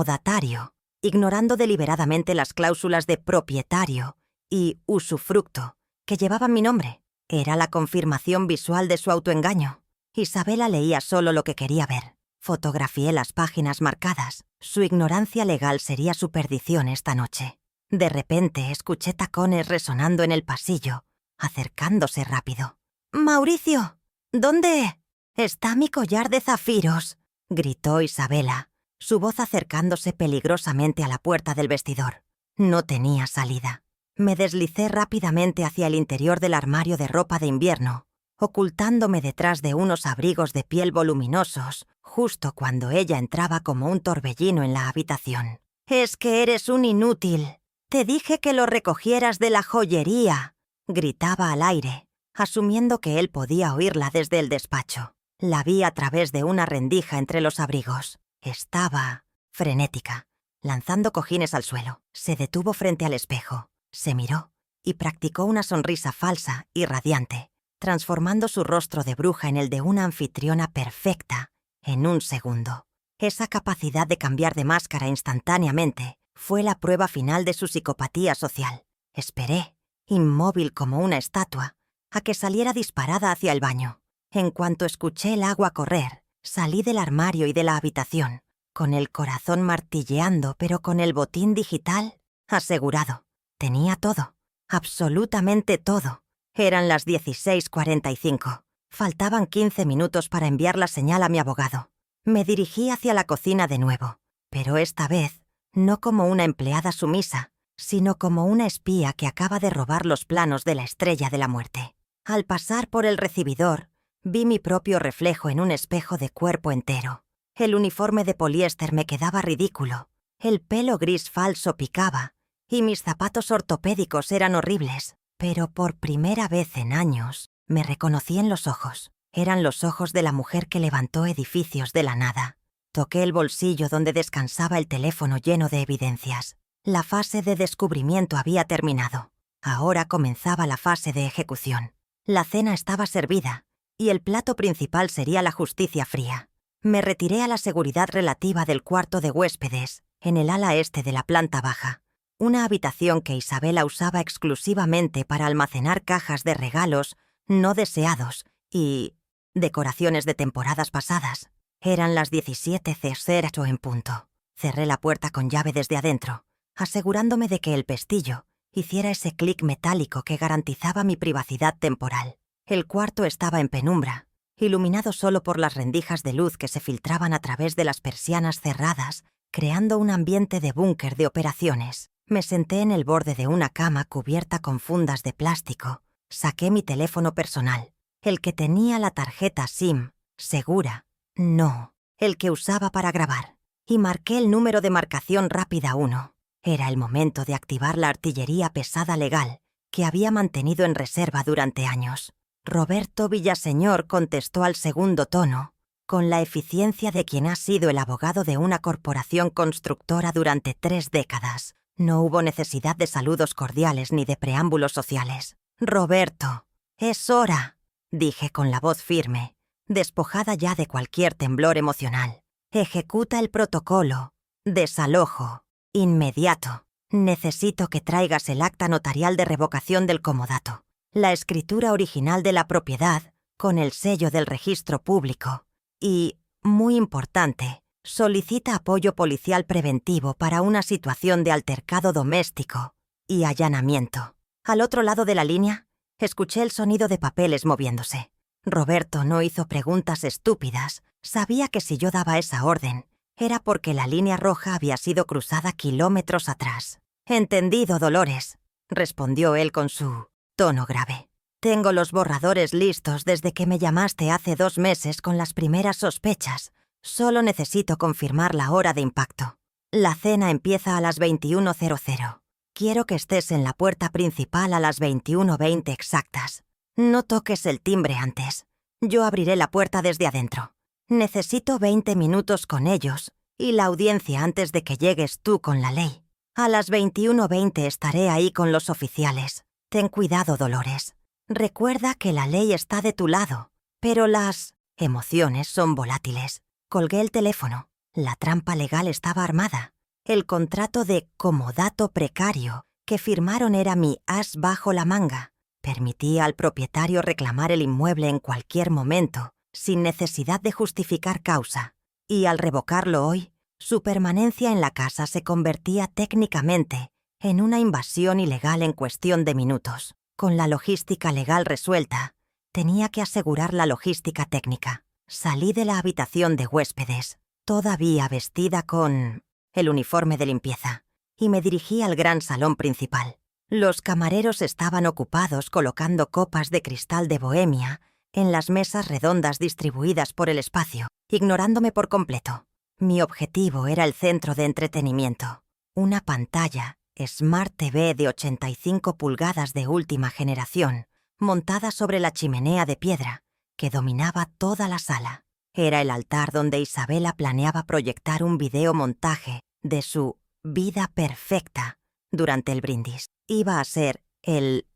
datario, ignorando deliberadamente las cláusulas de propietario y usufructo que llevaban mi nombre. Era la confirmación visual de su autoengaño. Isabela leía solo lo que quería ver. Fotografié las páginas marcadas. Su ignorancia legal sería su perdición esta noche. De repente escuché tacones resonando en el pasillo, acercándose rápido. «¡Mauricio! ¿Dónde está mi collar de zafiros?», gritó Isabela, su voz acercándose peligrosamente a la puerta del vestidor. No tenía salida. Me deslicé rápidamente hacia el interior del armario de ropa de invierno, ocultándome detrás de unos abrigos de piel voluminosos, justo cuando ella entraba como un torbellino en la habitación. «¡Es que eres un inútil! Te dije que lo recogieras de la joyería», gritaba al aire, asumiendo que él podía oírla desde el despacho. La vi a través de una rendija entre los abrigos. Estaba frenética, lanzando cojines al suelo. Se detuvo frente al espejo, se miró y practicó una sonrisa falsa y radiante, transformando su rostro de bruja en el de una anfitriona perfecta en un segundo. Esa capacidad de cambiar de máscara instantáneamente fue la prueba final de su psicopatía social. Esperé, inmóvil como una estatua, a que saliera disparada hacia el baño. En cuanto escuché el agua correr, salí del armario y de la habitación, con el corazón martilleando, pero con el botín digital asegurado. Tenía todo, absolutamente todo. Eran las 16:45. Faltaban 15 minutos para enviar la señal a mi abogado. Me dirigí hacia la cocina de nuevo, pero esta vez no como una empleada sumisa, sino como una espía que acaba de robar los planos de la Estrella de la Muerte. Al pasar por el recibidor, vi mi propio reflejo en un espejo de cuerpo entero. El uniforme de poliéster me quedaba ridículo, el pelo gris falso picaba, y mis zapatos ortopédicos eran horribles. Pero por primera vez en años, me reconocí en los ojos. Eran los ojos de la mujer que levantó edificios de la nada. Toqué el bolsillo donde descansaba el teléfono lleno de evidencias. La fase de descubrimiento había terminado. Ahora comenzaba la fase de ejecución. La cena estaba servida, y el plato principal sería la justicia fría. Me retiré a la seguridad relativa del cuarto de huéspedes, en el ala este de la planta baja. Una habitación que Isabela usaba exclusivamente para almacenar cajas de regalos no deseados y decoraciones de temporadas pasadas. Eran las 17:00 en punto. Cerré la puerta con llave desde adentro, asegurándome de que el pestillo hiciera ese clic metálico que garantizaba mi privacidad temporal. El cuarto estaba en penumbra, iluminado solo por las rendijas de luz que se filtraban a través de las persianas cerradas, creando un ambiente de búnker de operaciones. Me senté en el borde de una cama cubierta con fundas de plástico. Saqué mi teléfono personal, el que tenía la tarjeta SIM, segura, no, el que usaba para grabar, y marqué el número de marcación rápida 1. Era el momento de activar la artillería pesada legal que había mantenido en reserva durante años. Roberto Villaseñor contestó al segundo tono, con la eficiencia de quien ha sido el abogado de una corporación constructora durante 3 décadas. No hubo necesidad de saludos cordiales ni de preámbulos sociales. «Roberto, es hora», dije con la voz firme, despojada ya de cualquier temblor emocional. «Ejecuta el protocolo. Desalojo. Inmediato. Necesito que traigas el acta notarial de revocación del comodato, la escritura original de la propiedad con el sello del registro público y, muy importante, solicita apoyo policial preventivo para una situación de altercado doméstico y allanamiento». Al otro lado de la línea, escuché el sonido de papeles moviéndose. Roberto no hizo preguntas estúpidas. Sabía que si yo daba esa orden, era porque la línea roja había sido cruzada kilómetros atrás. «Entendido, Dolores», respondió él con su tono grave. «Tengo los borradores listos desde que me llamaste hace 2 meses con las primeras sospechas. Solo necesito confirmar la hora de impacto. La cena empieza a las 21:00. Quiero que estés en la puerta principal a las 21:20 exactas. No toques el timbre antes. Yo abriré la puerta desde adentro. Necesito 20 minutos con ellos y la audiencia antes de que llegues tú con la ley. A las 21:20 estaré ahí con los oficiales. Ten cuidado, Dolores. Recuerda que la ley está de tu lado, pero las emociones son volátiles». Colgué el teléfono. La trampa legal estaba armada. El contrato de comodato precario que firmaron era mi as bajo la manga. Permitía al propietario reclamar el inmueble en cualquier momento, sin necesidad de justificar causa. Y al revocarlo hoy, su permanencia en la casa se convertía técnicamente en una invasión ilegal en cuestión de minutos. Con la logística legal resuelta, tenía que asegurar la logística técnica. Salí de la habitación de huéspedes, todavía vestida con el uniforme de limpieza, y me dirigí al gran salón principal. Los camareros estaban ocupados colocando copas de cristal de Bohemia en las mesas redondas distribuidas por el espacio, ignorándome por completo. Mi objetivo era el centro de entretenimiento, una pantalla Smart TV de 85 pulgadas de última generación, montada sobre la chimenea de piedra, que dominaba toda la sala. Era el altar donde Isabela planeaba proyectar un videomontaje de su vida perfecta durante el brindis. Iba a ser el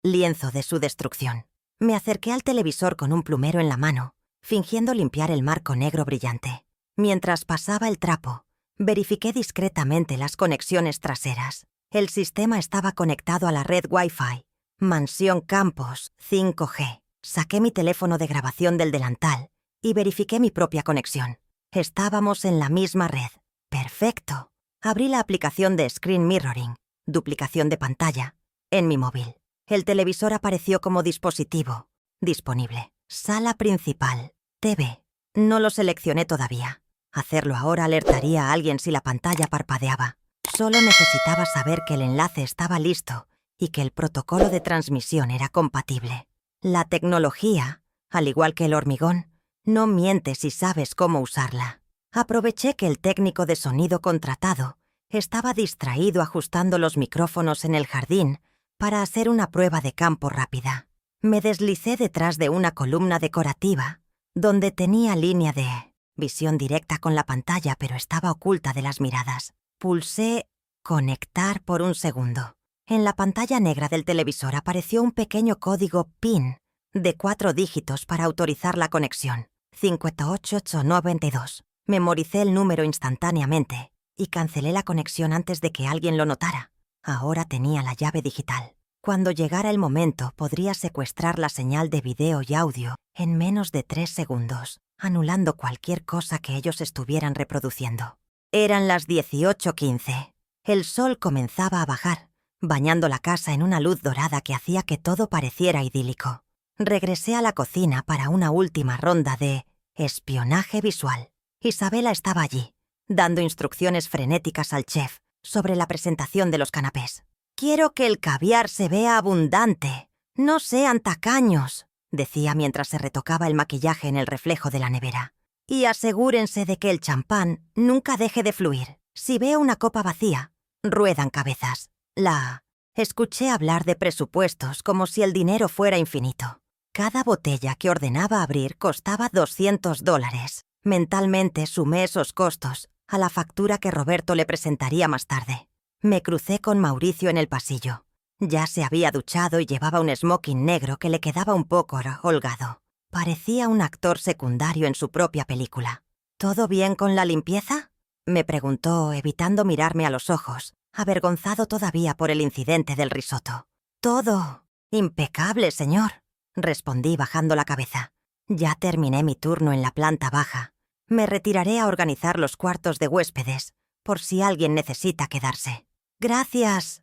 lienzo de su destrucción. Me acerqué al televisor con un plumero en la mano, fingiendo limpiar el marco negro brillante. Mientras pasaba el trapo, verifiqué discretamente las conexiones traseras. El sistema estaba conectado a la red Wi-Fi. Mansión Campos 5G. Saqué mi teléfono de grabación del delantal y verifiqué mi propia conexión. Estábamos en la misma red. ¡Perfecto! Abrí la aplicación de Screen Mirroring, duplicación de pantalla, en mi móvil. El televisor apareció como dispositivo disponible. Sala principal, TV. No lo seleccioné todavía. Hacerlo ahora alertaría a alguien si la pantalla parpadeaba. Solo necesitaba saber que el enlace estaba listo y que el protocolo de transmisión era compatible. La tecnología, al igual que el hormigón, no miente si sabes cómo usarla. Aproveché que el técnico de sonido contratado estaba distraído ajustando los micrófonos en el jardín para hacer una prueba de campo rápida. Me deslicé detrás de una columna decorativa, donde tenía línea de visión directa con la pantalla, pero estaba oculta de las miradas. Pulsé «Conectar» por un segundo. En la pantalla negra del televisor apareció un pequeño código PIN de 4 dígitos para autorizar la conexión. 58892. Memoricé el número instantáneamente y cancelé la conexión antes de que alguien lo notara. Ahora tenía la llave digital. Cuando llegara el momento, podría secuestrar la señal de video y audio en menos de 3 segundos, anulando cualquier cosa que ellos estuvieran reproduciendo. Eran las 18:15. El sol comenzaba a bajar, bañando la casa en una luz dorada que hacía que todo pareciera idílico. Regresé a la cocina para una última ronda de espionaje visual. Isabela estaba allí, dando instrucciones frenéticas al chef sobre la presentación de los canapés. «Quiero que el caviar se vea abundante. No sean tacaños», decía mientras se retocaba el maquillaje en el reflejo de la nevera. «Y asegúrense de que el champán nunca deje de fluir. Si veo una copa vacía, ruedan cabezas». Escuché hablar de presupuestos como si el dinero fuera infinito. Cada botella que ordenaba abrir costaba $200. Mentalmente sumé esos costos a la factura que Roberto le presentaría más tarde. Me crucé con Mauricio en el pasillo. Ya se había duchado y llevaba un smoking negro que le quedaba un poco holgado. Parecía un actor secundario en su propia película. «¿Todo bien con la limpieza?», me preguntó, evitando mirarme a los ojos, avergonzado todavía por el incidente del risotto. «Todo impecable, señor», respondí bajando la cabeza. Ya terminé mi turno en la planta baja. Me retiraré a organizar los cuartos de huéspedes, por si alguien necesita quedarse. «Gracias,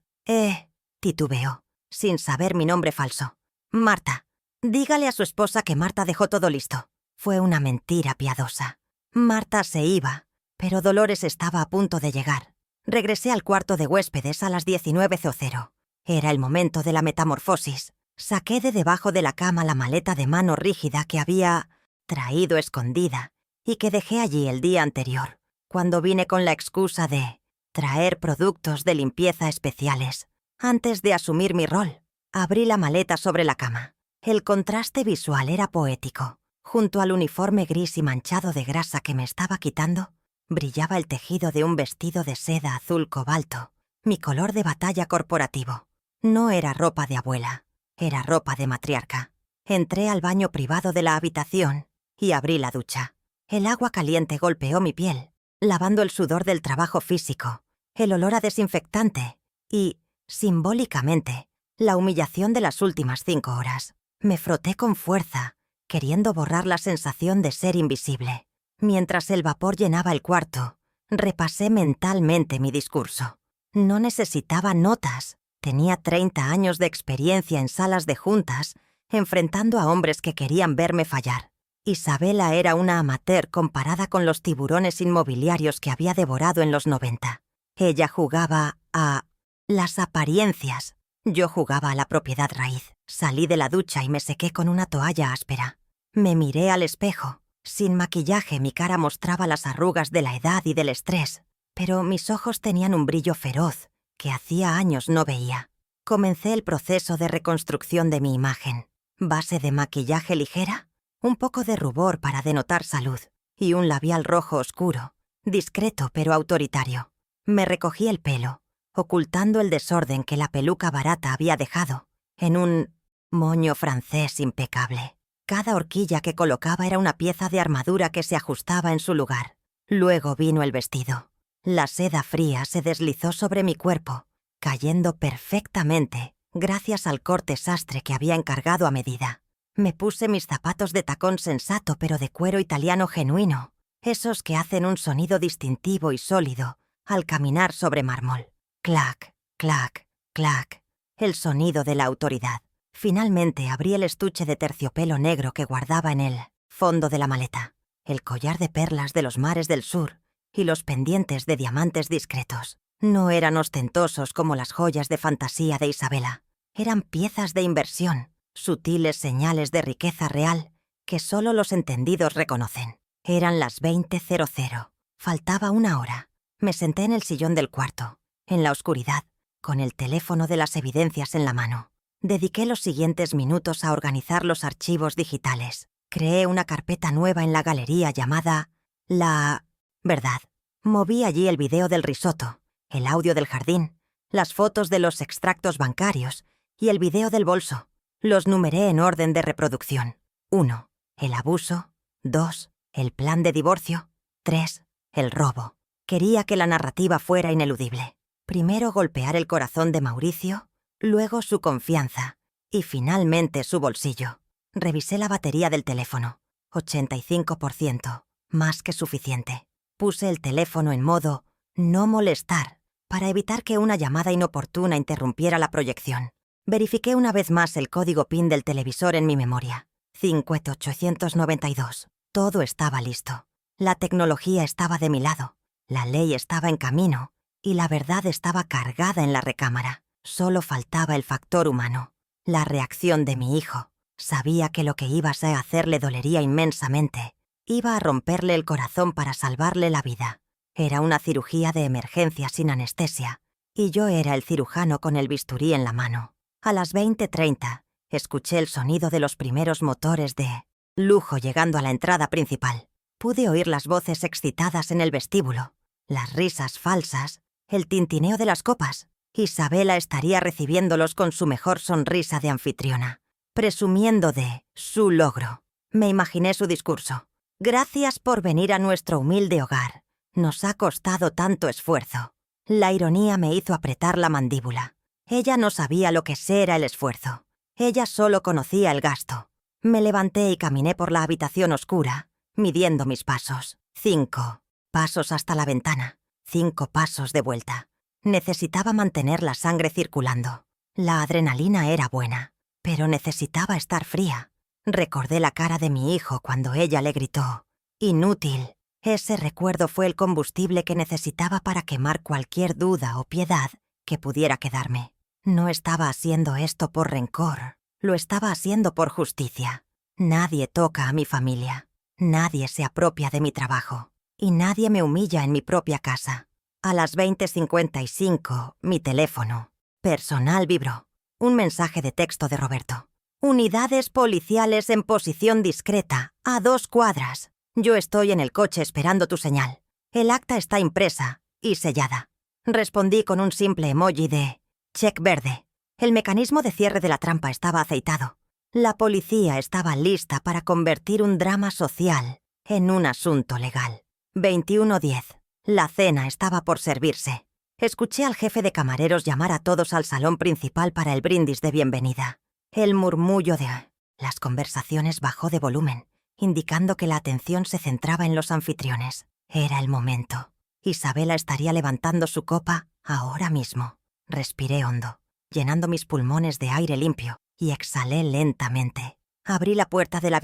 titubeó, sin saber mi nombre falso. «Marta. Dígale a su esposa que Marta dejó todo listo». Fue una mentira piadosa. Marta se iba, pero Dolores estaba a punto de llegar. Regresé al cuarto de huéspedes a las 19:00. Era el momento de la metamorfosis. Saqué de debajo de la cama la maleta de mano rígida que había traído escondida y que dejé allí el día anterior, cuando vine con la excusa de traer productos de limpieza especiales. Antes de asumir mi rol, abrí la maleta sobre la cama. El contraste visual era poético. Junto al uniforme gris y manchado de grasa que me estaba quitando, brillaba el tejido de un vestido de seda azul cobalto, mi color de batalla corporativo. No era ropa de abuela, era ropa de matriarca. Entré al baño privado de la habitación y abrí la ducha. El agua caliente golpeó mi piel, lavando el sudor del trabajo físico, el olor a desinfectante y, simbólicamente, la humillación de las últimas 5 horas. Me froté con fuerza, queriendo borrar la sensación de ser invisible. Mientras el vapor llenaba el cuarto, repasé mentalmente mi discurso. No necesitaba notas. Tenía 30 años de experiencia en salas de juntas, enfrentando a hombres que querían verme fallar. Isabela era una amateur comparada con los tiburones inmobiliarios que había devorado en los 90. Ella jugaba a las apariencias. Yo jugaba a la propiedad raíz. Salí de la ducha y me sequé con una toalla áspera. Me miré al espejo. Sin maquillaje, mi cara mostraba las arrugas de la edad y del estrés, pero mis ojos tenían un brillo feroz que hacía años no veía. Comencé el proceso de reconstrucción de mi imagen. Base de maquillaje ligera, un poco de rubor para denotar salud y un labial rojo oscuro, discreto pero autoritario. Me recogí el pelo, ocultando el desorden que la peluca barata había dejado, en un moño francés impecable. Cada horquilla que colocaba era una pieza de armadura que se ajustaba en su lugar. Luego vino el vestido. La seda fría se deslizó sobre mi cuerpo, cayendo perfectamente gracias al corte sastre que había encargado a medida. Me puse mis zapatos de tacón sensato pero de cuero italiano genuino, esos que hacen un sonido distintivo y sólido al caminar sobre mármol. Clac, clac, clac, el sonido de la autoridad. Finalmente abrí el estuche de terciopelo negro que guardaba en el fondo de la maleta. el collar de perlas de los mares del sur y los pendientes de diamantes discretos. No eran ostentosos como las joyas de fantasía de Isabela. Eran piezas de inversión, sutiles señales de riqueza real que solo los entendidos reconocen. Eran las 20:00. Faltaba una hora. Me senté en el sillón del cuarto, en la oscuridad, con el teléfono de las evidencias en la mano. Dediqué los siguientes minutos a organizar los archivos digitales. Creé una carpeta nueva en la galería llamada La Verdad. Moví allí el video del risotto, el audio del jardín, las fotos de los extractos bancarios y el video del bolso. Los numeré en orden de reproducción. 1. El abuso. 2. El plan de divorcio. 3. El robo. Quería que la narrativa fuera ineludible. Primero golpear el corazón de Mauricio, luego su confianza y finalmente su bolsillo. Revisé la batería del teléfono. 85%. Más que suficiente. Puse el teléfono en modo no molestar para evitar que una llamada inoportuna interrumpiera la proyección. Verifiqué una vez más el código PIN del televisor en mi memoria. 50892. Todo estaba listo. La tecnología estaba de mi lado. La ley estaba en camino y la verdad estaba cargada en la recámara. Solo faltaba el factor humano. La reacción de mi hijo. Sabía que lo que ibas a hacer le dolería inmensamente. Iba a romperle el corazón para salvarle la vida. Era una cirugía de emergencia sin anestesia, y yo era el cirujano con el bisturí en la mano. A las 20:30, escuché el sonido de los primeros motores de lujo llegando a la entrada principal. Pude oír las voces excitadas en el vestíbulo, las risas falsas, el tintineo de las copas. Isabela estaría recibiéndolos con su mejor sonrisa de anfitriona, presumiendo de su logro. Me imaginé su discurso. Gracias por venir a nuestro humilde hogar. Nos ha costado tanto esfuerzo. La ironía me hizo apretar la mandíbula. Ella no sabía lo que era el esfuerzo. Ella solo conocía el gasto. Me levanté y caminé por la habitación oscura, midiendo mis pasos. 5 pasos hasta la ventana. 5 pasos de vuelta. Necesitaba mantener la sangre circulando. La adrenalina era buena, pero necesitaba estar fría. Recordé la cara de mi hijo cuando ella le gritó «inútil». Ese recuerdo fue el combustible que necesitaba para quemar cualquier duda o piedad que pudiera quedarme. No estaba haciendo esto por rencor, lo estaba haciendo por justicia. Nadie toca a mi familia, nadie se apropia de mi trabajo y nadie me humilla en mi propia casa. A las 20:55, mi teléfono personal vibró. Un mensaje de texto de Roberto. Unidades policiales en posición discreta, a 2 cuadras. Yo estoy en el coche esperando tu señal. El acta está impresa y sellada. Respondí con un simple emoji de check verde. El mecanismo de cierre de la trampa estaba aceitado. La policía estaba lista para convertir un drama social en un asunto legal. 21:10. La cena estaba por servirse. Escuché al jefe de camareros llamar a todos al salón principal para el brindis de bienvenida. El murmullo de las conversaciones bajó de volumen, indicando que la atención se centraba en los anfitriones. Era el momento. Isabela estaría levantando su copa ahora mismo. Respiré hondo, llenando mis pulmones de aire limpio, y exhalé lentamente. Abrí la puerta de la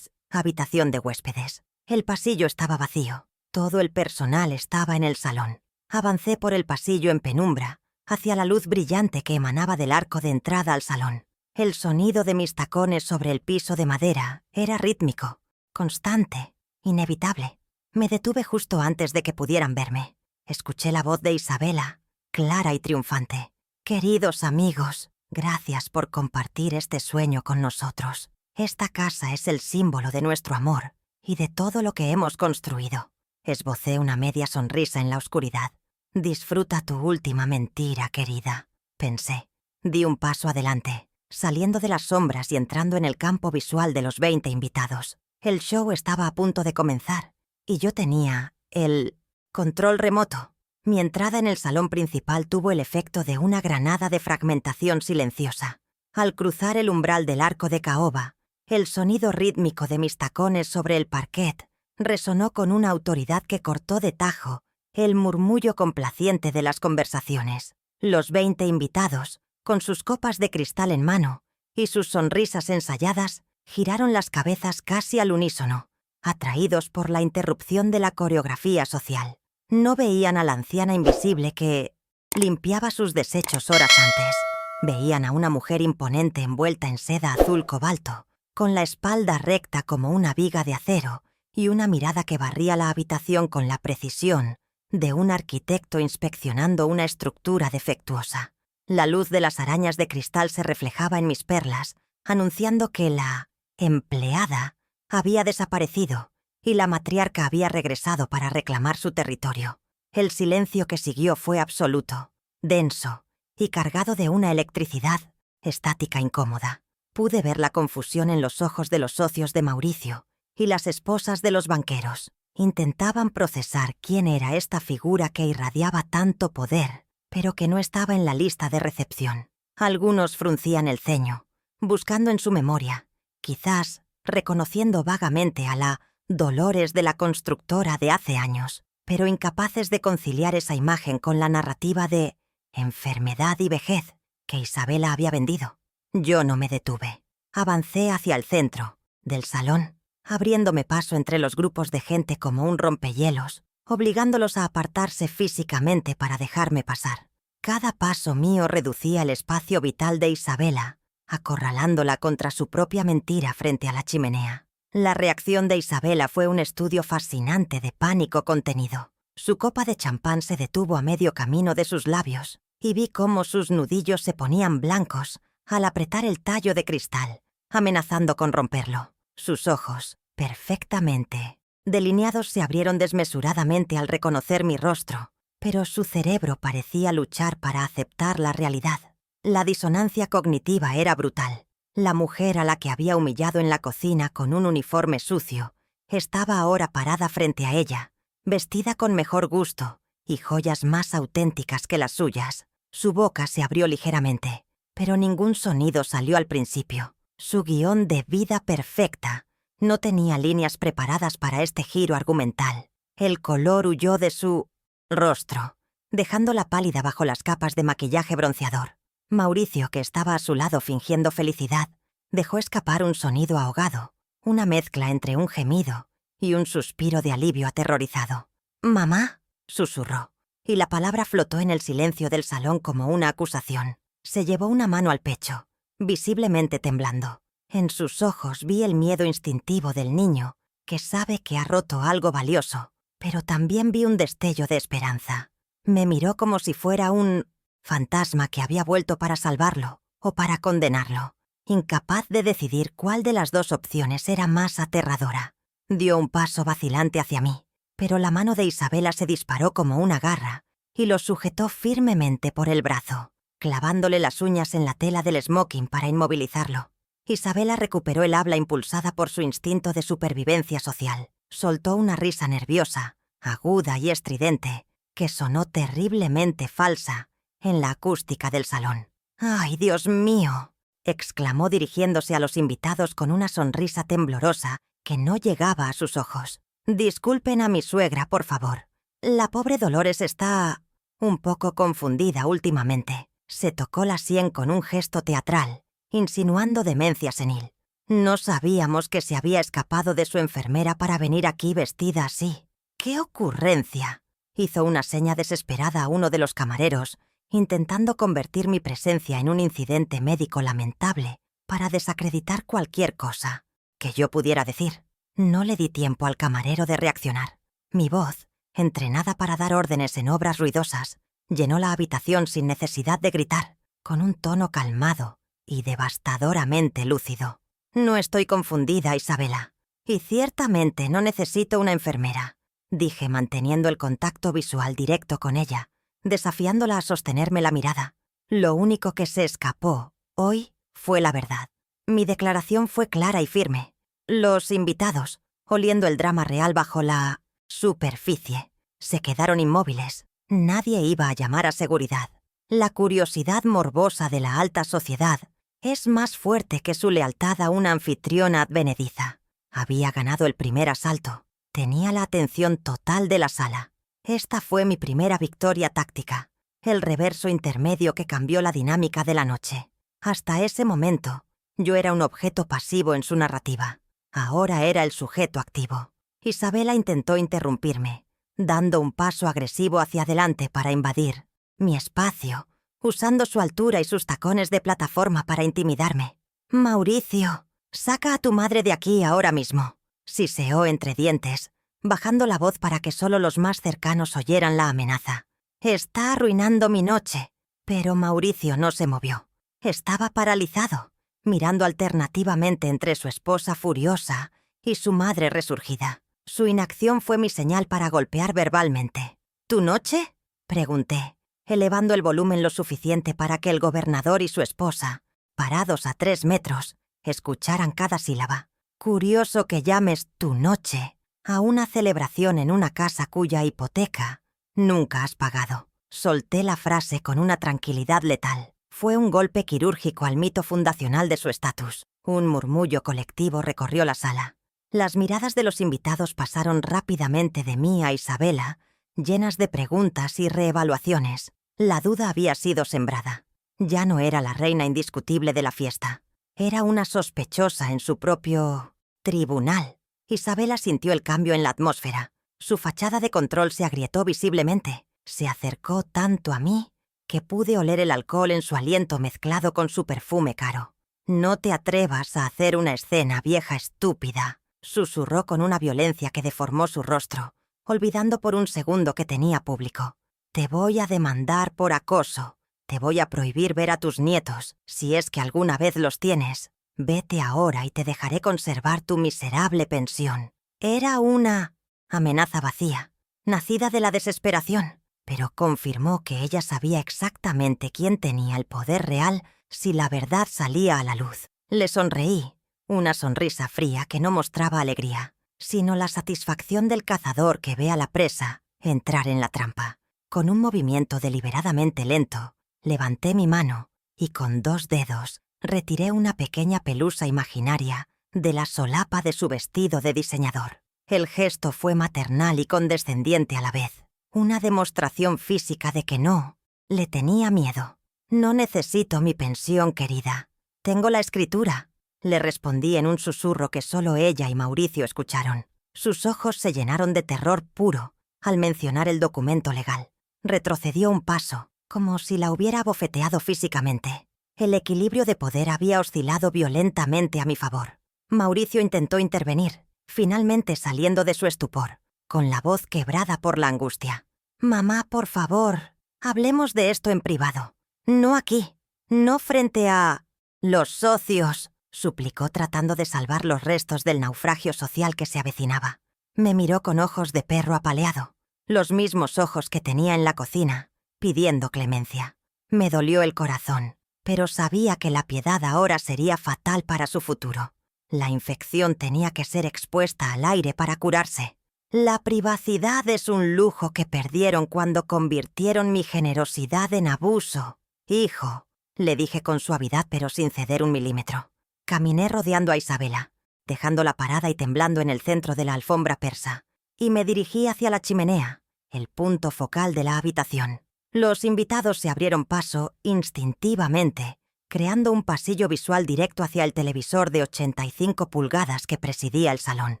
habitación de huéspedes. El pasillo estaba vacío. Todo el personal estaba en el salón. Avancé por el pasillo en penumbra, hacia la luz brillante que emanaba del arco de entrada al salón. El sonido de mis tacones sobre el piso de madera era rítmico, constante, inevitable. Me detuve justo antes de que pudieran verme. Escuché la voz de Isabela, clara y triunfante. Queridos amigos, gracias por compartir este sueño con nosotros. Esta casa es el símbolo de nuestro amor y de todo lo que hemos construido. Esbocé una media sonrisa en la oscuridad. Disfruta tu última mentira, querida, pensé. Di un paso adelante, saliendo de las sombras y entrando en el campo visual de los 20 invitados. El show estaba a punto de comenzar, y yo tenía el control remoto. Mi entrada en el salón principal tuvo el efecto de una granada de fragmentación silenciosa. Al cruzar el umbral del arco de caoba, el sonido rítmico de mis tacones sobre el parquet resonó con una autoridad que cortó de tajo el murmullo complaciente de las conversaciones. Los 20 invitados, con sus copas de cristal en mano y sus sonrisas ensayadas, giraron las cabezas casi al unísono. atraídos por la interrupción de la coreografía social. No veían a la anciana invisible que limpiaba sus desechos horas antes. Veían a una mujer imponente envuelta en seda azul cobalto, con la espalda recta como una viga de acero y una mirada que barría la habitación con la precisión de un arquitecto inspeccionando una estructura defectuosa. La luz de las arañas de cristal se reflejaba en mis perlas, anunciando que la empleada había desaparecido y la matriarca había regresado para reclamar su territorio. El silencio que siguió fue absoluto, denso y cargado de una electricidad estática incómoda. Pude ver la confusión en los ojos de los socios de Mauricio y las esposas de los banqueros. Intentaban procesar quién era esta figura que irradiaba tanto poder, pero que no estaba en la lista de recepción. Algunos fruncían el ceño, buscando en su memoria, quizás reconociendo vagamente a la Dolores de la constructora de hace años, pero incapaces de conciliar esa imagen con la narrativa de enfermedad y vejez que Isabela había vendido. Yo no me detuve. Avancé hacia el centro del salón, abriéndome paso entre los grupos de gente como un rompehielos, obligándolos a apartarse físicamente para dejarme pasar. Cada paso mío reducía el espacio vital de Isabela, acorralándola contra su propia mentira frente a la chimenea. La reacción de Isabela fue un estudio fascinante de pánico contenido. Su copa de champán se detuvo a medio camino de sus labios y vi cómo sus nudillos se ponían blancos al apretar el tallo de cristal, amenazando con romperlo. Sus ojos, perfectamente delineados, se abrieron desmesuradamente al reconocer mi rostro, pero su cerebro parecía luchar para aceptar la realidad. La disonancia cognitiva era brutal. La mujer a la que había humillado en la cocina con un uniforme sucio estaba ahora parada frente a ella, vestida con mejor gusto y joyas más auténticas que las suyas. Su boca se abrió ligeramente, pero ningún sonido salió al principio. Su guión de vida perfecta no tenía líneas preparadas para este giro argumental. El color huyó de su rostro, dejándola pálida bajo las capas de maquillaje bronceador. Mauricio, que estaba a su lado fingiendo felicidad, dejó escapar un sonido ahogado, una mezcla entre un gemido y un suspiro de alivio aterrorizado. «¡Mamá!», susurró, y la palabra flotó en el silencio del salón como una acusación. Se llevó una mano al pecho, visiblemente temblando. En sus ojos vi el miedo instintivo del niño, que sabe que ha roto algo valioso, pero también vi un destello de esperanza. Me miró como si fuera un fantasma que había vuelto para salvarlo o para condenarlo, incapaz de decidir cuál de las dos opciones era más aterradora. Dio un paso vacilante hacia mí, pero la mano de Isabela se disparó como una garra y lo sujetó firmemente por el brazo, clavándole las uñas en la tela del smoking para inmovilizarlo. Isabela recuperó el habla impulsada por su instinto de supervivencia social. Soltó una risa nerviosa, aguda y estridente, que sonó terriblemente falsa en la acústica del salón. «¡Ay, Dios mío!», exclamó dirigiéndose a los invitados con una sonrisa temblorosa que no llegaba a sus ojos. «Disculpen a mi suegra, por favor. La pobre Dolores está un poco confundida últimamente». Se tocó la sien con un gesto teatral, insinuando demencia senil. «No sabíamos que se había escapado de su enfermera para venir aquí vestida así». «¡Qué ocurrencia!», hizo una seña desesperada a uno de los camareros, intentando convertir mi presencia en un incidente médico lamentable para desacreditar cualquier cosa que yo pudiera decir. No le di tiempo al camarero de reaccionar. Mi voz, entrenada para dar órdenes en obras ruidosas, llenó la habitación sin necesidad de gritar, con un tono calmado y devastadoramente lúcido. «No estoy confundida, Isabela, y ciertamente no necesito una enfermera», dije manteniendo el contacto visual directo con ella, desafiándola a sostenerme la mirada. Lo único que se escapó hoy fue la verdad. Mi declaración fue clara y firme. Los invitados, oliendo el drama real bajo la superficie, se quedaron inmóviles. Nadie iba a llamar a seguridad. La curiosidad morbosa de la alta sociedad es más fuerte que su lealtad a una anfitriona advenediza. Había ganado el primer asalto. Tenía la atención total de la sala. Esta fue mi primera victoria táctica, el reverso intermedio que cambió la dinámica de la noche. Hasta ese momento, yo era un objeto pasivo en su narrativa. Ahora era el sujeto activo. Isabela intentó interrumpirme, dando un paso agresivo hacia adelante para invadir mi espacio, usando su altura y sus tacones de plataforma para intimidarme. «Mauricio, saca a tu madre de aquí ahora mismo», siseó entre dientes, bajando la voz para que solo los más cercanos oyeran la amenaza. «Está arruinando mi noche». Pero Mauricio no se movió. Estaba paralizado, mirando alternativamente entre su esposa furiosa y su madre resurgida. Su inacción fue mi señal para golpear verbalmente. «¿Tu noche?», pregunté, elevando el volumen lo suficiente para que el gobernador y su esposa, parados a 3 metros, escucharan cada sílaba. «Curioso que llames tu noche a una celebración en una casa cuya hipoteca nunca has pagado». Solté la frase con una tranquilidad letal. Fue un golpe quirúrgico al mito fundacional de su estatus. Un murmullo colectivo recorrió la sala. Las miradas de los invitados pasaron rápidamente de mí a Isabela, llenas de preguntas y reevaluaciones. La duda había sido sembrada. Ya no era la reina indiscutible de la fiesta. Era una sospechosa en su propio tribunal. Isabela sintió el cambio en la atmósfera. Su fachada de control se agrietó visiblemente. Se acercó tanto a mí que pude oler el alcohol en su aliento mezclado con su perfume caro. «No te atrevas a hacer una escena, vieja estúpida», susurró con una violencia que deformó su rostro, olvidando por un segundo que tenía público. «Te voy a demandar por acoso. Te voy a prohibir ver a tus nietos, si es que alguna vez los tienes. Vete ahora y te dejaré conservar tu miserable pensión». Era una amenaza vacía, nacida de la desesperación, pero confirmó que ella sabía exactamente quién tenía el poder real si la verdad salía a la luz. Le sonreí, una sonrisa fría que no mostraba alegría, sino la satisfacción del cazador que ve a la presa entrar en la trampa. Con un movimiento deliberadamente lento, levanté mi mano y con 2 dedos retiré una pequeña pelusa imaginaria de la solapa de su vestido de diseñador. El gesto fue maternal y condescendiente a la vez. Una demostración física de que no le tenía miedo. «No necesito mi pensión, querida. Tengo la escritura», le respondí en un susurro que solo ella y Mauricio escucharon. Sus ojos se llenaron de terror puro al mencionar el documento legal. Retrocedió un paso, como si la hubiera bofeteado físicamente. El equilibrio de poder había oscilado violentamente a mi favor. Mauricio intentó intervenir, finalmente saliendo de su estupor, con la voz quebrada por la angustia. «Mamá, por favor, hablemos de esto en privado. No aquí, no frente a los socios», suplicó tratando de salvar los restos del naufragio social que se avecinaba. Me miró con ojos de perro apaleado, los mismos ojos que tenía en la cocina, pidiendo clemencia. Me dolió el corazón, pero sabía que la piedad ahora sería fatal para su futuro. La infección tenía que ser expuesta al aire para curarse. «La privacidad es un lujo que perdieron cuando convirtieron mi generosidad en abuso. Hijo», le dije con suavidad pero sin ceder un milímetro. Caminé rodeando a Isabela, dejándola parada y temblando en el centro de la alfombra persa, y me dirigí hacia la chimenea, el punto focal de la habitación. Los invitados se abrieron paso instintivamente, creando un pasillo visual directo hacia el televisor de 85 pulgadas que presidía el salón.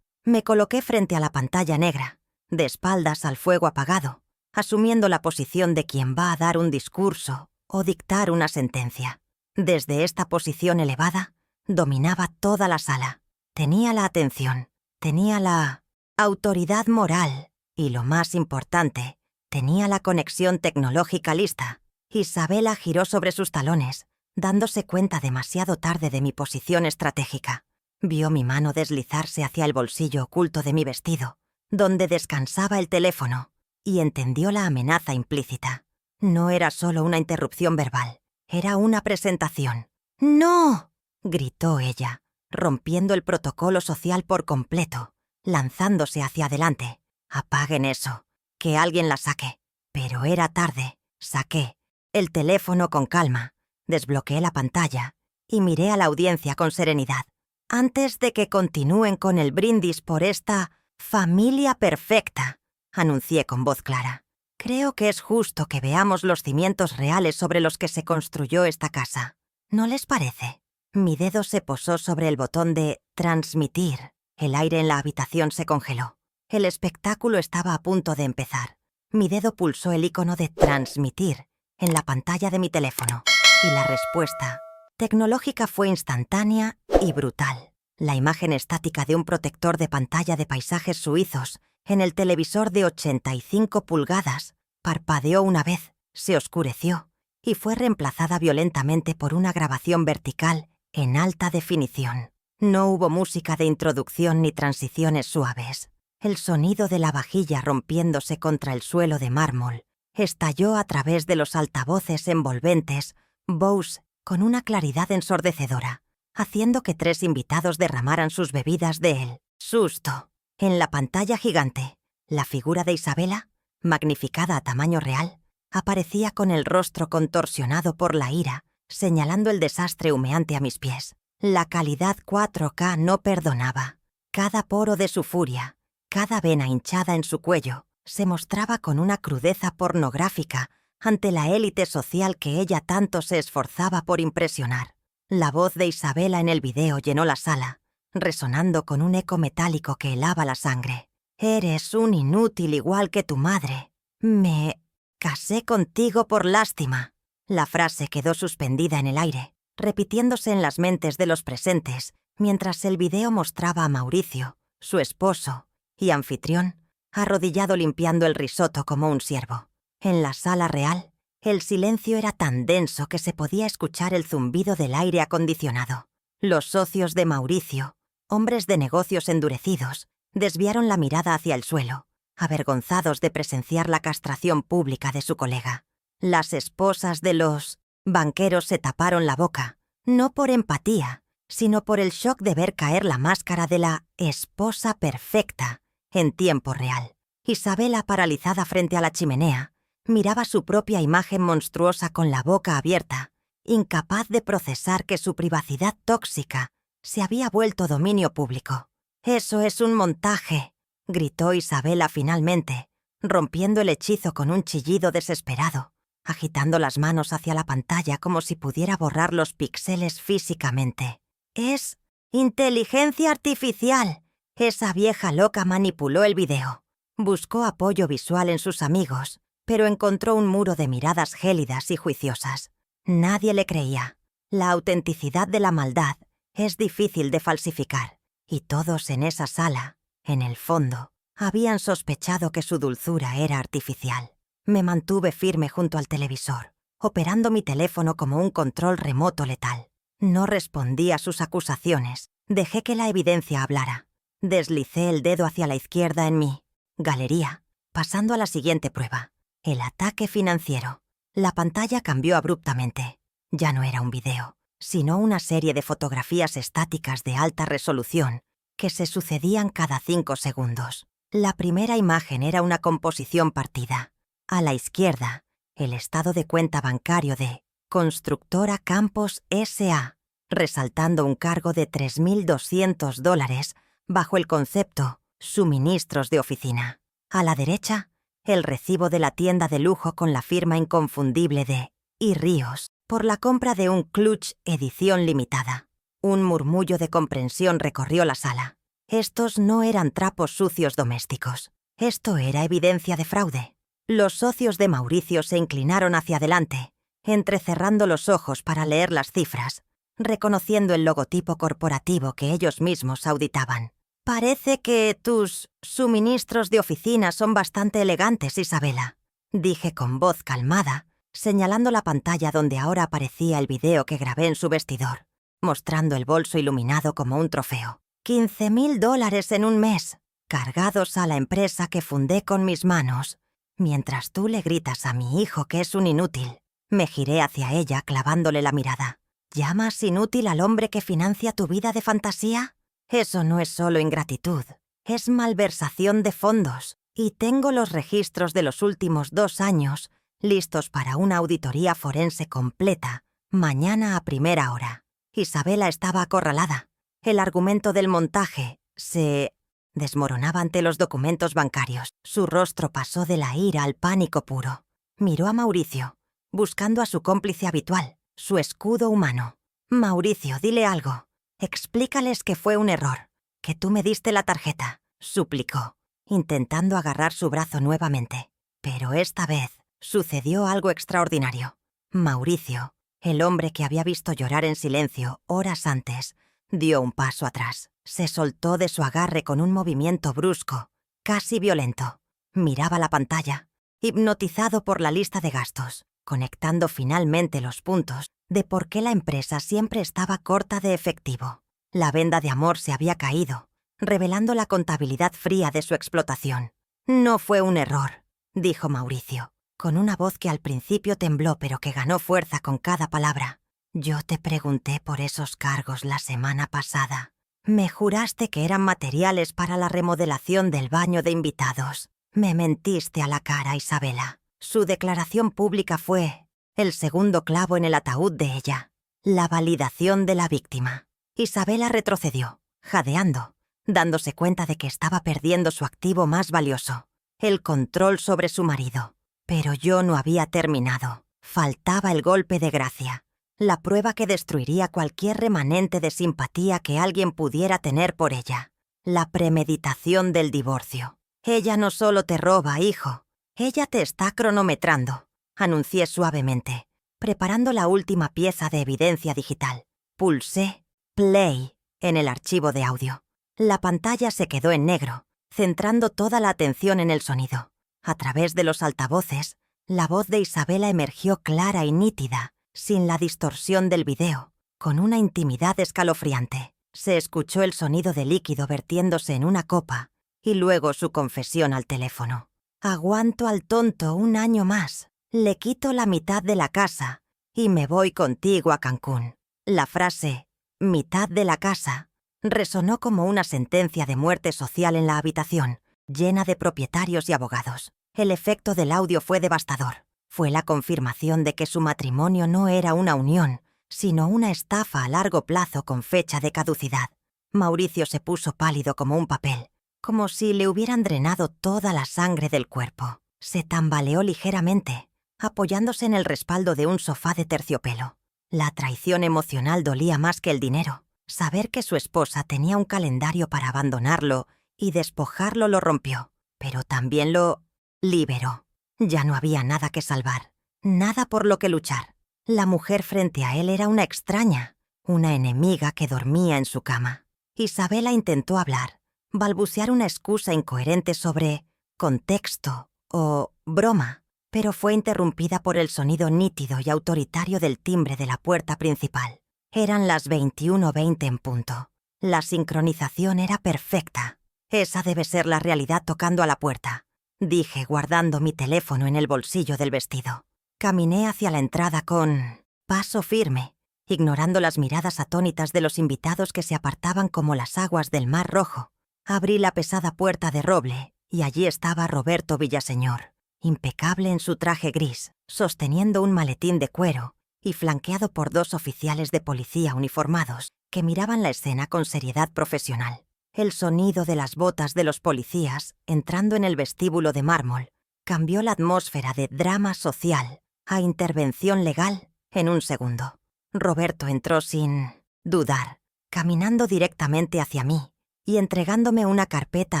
Me coloqué frente a la pantalla negra, de espaldas al fuego apagado, asumiendo la posición de quien va a dar un discurso o dictar una sentencia. Desde esta posición elevada, dominaba toda la sala. Tenía la atención, tenía la autoridad moral y, lo más importante, tenía la conexión tecnológica lista. Isabela giró sobre sus talones, dándose cuenta demasiado tarde de mi posición estratégica. Vio mi mano deslizarse hacia el bolsillo oculto de mi vestido, donde descansaba el teléfono, y entendió la amenaza implícita. No era solo una interrupción verbal, era una presentación. «¡No!», gritó ella, rompiendo el protocolo social por completo, lanzándose hacia adelante. «Apaguen eso, que alguien la saque». Pero era tarde. Saqué el teléfono con calma, desbloqueé la pantalla y miré a la audiencia con serenidad. «Antes de que continúen con el brindis por esta familia perfecta», anuncié con voz clara, «creo que es justo que veamos los cimientos reales sobre los que se construyó esta casa. ¿No les parece?». Mi dedo se posó sobre el botón de transmitir. El aire en la habitación se congeló. El espectáculo estaba a punto de empezar. Mi dedo pulsó el icono de transmitir en la pantalla de mi teléfono. Y la respuesta tecnológica fue instantánea y brutal. La imagen estática de un protector de pantalla de paisajes suizos en el televisor de 85 pulgadas parpadeó una vez, se oscureció y fue reemplazada violentamente por una grabación vertical en alta definición. No hubo música de introducción ni transiciones suaves. El sonido de la vajilla rompiéndose contra el suelo de mármol estalló a través de los altavoces envolventes Bose con una claridad ensordecedora, haciendo que 3 invitados derramaran sus bebidas de él. Susto. En la pantalla gigante, la figura de Isabela, magnificada a tamaño real, aparecía con el rostro contorsionado por la ira, señalando el desastre humeante a mis pies. La calidad 4K no perdonaba. Cada poro de su furia, cada vena hinchada en su cuello, se mostraba con una crudeza pornográfica ante la élite social que ella tanto se esforzaba por impresionar. La voz de Isabela en el video llenó la sala, resonando con un eco metálico que helaba la sangre. «Eres un inútil igual que tu madre. Me casé contigo por lástima». La frase quedó suspendida en el aire, repitiéndose en las mentes de los presentes, mientras el video mostraba a Mauricio, su esposo y anfitrión, arrodillado limpiando el risotto como un siervo. En la sala real, el silencio era tan denso que se podía escuchar el zumbido del aire acondicionado. Los socios de Mauricio, hombres de negocios endurecidos, desviaron la mirada hacia el suelo, avergonzados de presenciar la castración pública de su colega. Las esposas de los banqueros se taparon la boca, no por empatía, sino por el shock de ver caer la máscara de la esposa perfecta en tiempo real. Isabela, paralizada frente a la chimenea, miraba su propia imagen monstruosa con la boca abierta, incapaz de procesar que su privacidad tóxica se había vuelto dominio público. «Eso es un montaje», gritó Isabela finalmente, rompiendo el hechizo con un chillido desesperado, agitando las manos hacia la pantalla como si pudiera borrar los píxeles físicamente. «Es inteligencia artificial. Esa vieja loca manipuló el video». Buscó apoyo visual en sus amigos, pero encontró un muro de miradas gélidas y juiciosas. Nadie le creía. La autenticidad de la maldad es difícil de falsificar, y todos en esa sala, en el fondo, habían sospechado que su dulzura era artificial. Me mantuve firme junto al televisor, operando mi teléfono como un control remoto letal. No respondí a sus acusaciones, dejé que la evidencia hablara. Deslicé el dedo hacia la izquierda en mi galería, pasando a la siguiente prueba. El ataque financiero. La pantalla cambió abruptamente. Ya no era un video, sino una serie de fotografías estáticas de alta resolución que se sucedían cada 5 segundos. La primera imagen era una composición partida. A la izquierda, el estado de cuenta bancario de Constructora Campos S.A., resaltando un cargo de $3.200 bajo el concepto suministros de oficina. A la derecha, el recibo de la tienda de lujo con la firma inconfundible de Y. Ríos por la compra de un clutch edición limitada. Un murmullo de comprensión recorrió la sala. Estos no eran trapos sucios domésticos. Esto era evidencia de fraude. Los socios de Mauricio se inclinaron hacia adelante, entrecerrando los ojos para leer las cifras, reconociendo el logotipo corporativo que ellos mismos auditaban. «Parece que tus suministros de oficina son bastante elegantes, Isabela», dije con voz calmada, señalando la pantalla donde ahora aparecía el video que grabé en su vestidor, mostrando el bolso iluminado como un trofeo. $15.000 en un mes, cargados a la empresa que fundé con mis manos, mientras tú le gritas a mi hijo que es un inútil. Me giré hacia ella clavándole la mirada. ¿Llamas inútil al hombre que financia tu vida de fantasía? Eso no es solo ingratitud, es malversación de fondos, y tengo los registros de los últimos 2 años listos para una auditoría forense completa, mañana a primera hora. Isabela estaba acorralada. El argumento del montaje se desmoronaba ante los documentos bancarios. Su rostro pasó de la ira al pánico puro. Miró a Mauricio, buscando a su cómplice habitual, su escudo humano. Mauricio, dile algo. Explícales que fue un error, que tú me diste la tarjeta, suplicó, intentando agarrar su brazo nuevamente. Pero esta vez sucedió algo extraordinario. Mauricio, el hombre que había visto llorar en silencio horas antes, dio un paso atrás. Se soltó de su agarre con un movimiento brusco, casi violento. Miraba la pantalla, hipnotizado por la lista de gastos, conectando finalmente los puntos de por qué la empresa siempre estaba corta de efectivo. La venda de amor se había caído, revelando la contabilidad fría de su explotación. «No fue un error», dijo Mauricio, con una voz que al principio tembló pero que ganó fuerza con cada palabra. «Yo te pregunté por esos cargos la semana pasada. Me juraste que eran materiales para la remodelación del baño de invitados. Me mentiste a la cara, Isabela». Su declaración pública fue el segundo clavo en el ataúd de ella, la validación de la víctima. Isabela retrocedió, jadeando, dándose cuenta de que estaba perdiendo su activo más valioso, el control sobre su marido. Pero yo no había terminado. Faltaba el golpe de gracia, la prueba que destruiría cualquier remanente de simpatía que alguien pudiera tener por ella, la premeditación del divorcio. «Ella no solo te roba, hijo, ella te está cronometrando», anuncié suavemente, preparando la última pieza de evidencia digital. Pulsé play en el archivo de audio. La pantalla se quedó en negro, centrando toda la atención en el sonido. A través de los altavoces, la voz de Isabela emergió clara y nítida, sin la distorsión del video, con una intimidad escalofriante. Se escuchó el sonido de líquido vertiéndose en una copa y luego su confesión al teléfono. «Aguanto al tonto un año más. Le quito la mitad de la casa y me voy contigo a Cancún». La frase «mitad de la casa» resonó como una sentencia de muerte social en la habitación, llena de propietarios y abogados. El efecto del audio fue devastador. Fue la confirmación de que su matrimonio no era una unión, sino una estafa a largo plazo con fecha de caducidad. Mauricio se puso pálido como un papel, como si le hubieran drenado toda la sangre del cuerpo. Se tambaleó ligeramente, apoyándose en el respaldo de un sofá de terciopelo. La traición emocional dolía más que el dinero. Saber que su esposa tenía un calendario para abandonarlo y despojarlo lo rompió, pero también lo liberó. Ya no había nada que salvar, nada por lo que luchar. La mujer frente a él era una extraña, una enemiga que dormía en su cama. Isabela intentó hablar, balbucear una excusa incoherente sobre contexto o broma, pero fue interrumpida por el sonido nítido y autoritario del timbre de la puerta principal. Eran las 21:20 en punto. La sincronización era perfecta. «Esa debe ser la realidad tocando a la puerta», dije, guardando mi teléfono en el bolsillo del vestido. Caminé hacia la entrada con paso firme, ignorando las miradas atónitas de los invitados que se apartaban como las aguas del Mar Rojo. Abrí la pesada puerta de roble y allí estaba Roberto Villaseñor, impecable en su traje gris, sosteniendo un maletín de cuero y flanqueado por 2 oficiales de policía uniformados que miraban la escena con seriedad profesional. El sonido de las botas de los policías entrando en el vestíbulo de mármol cambió la atmósfera de drama social a intervención legal en un segundo. Roberto entró sin dudar, caminando directamente hacia mí y entregándome una carpeta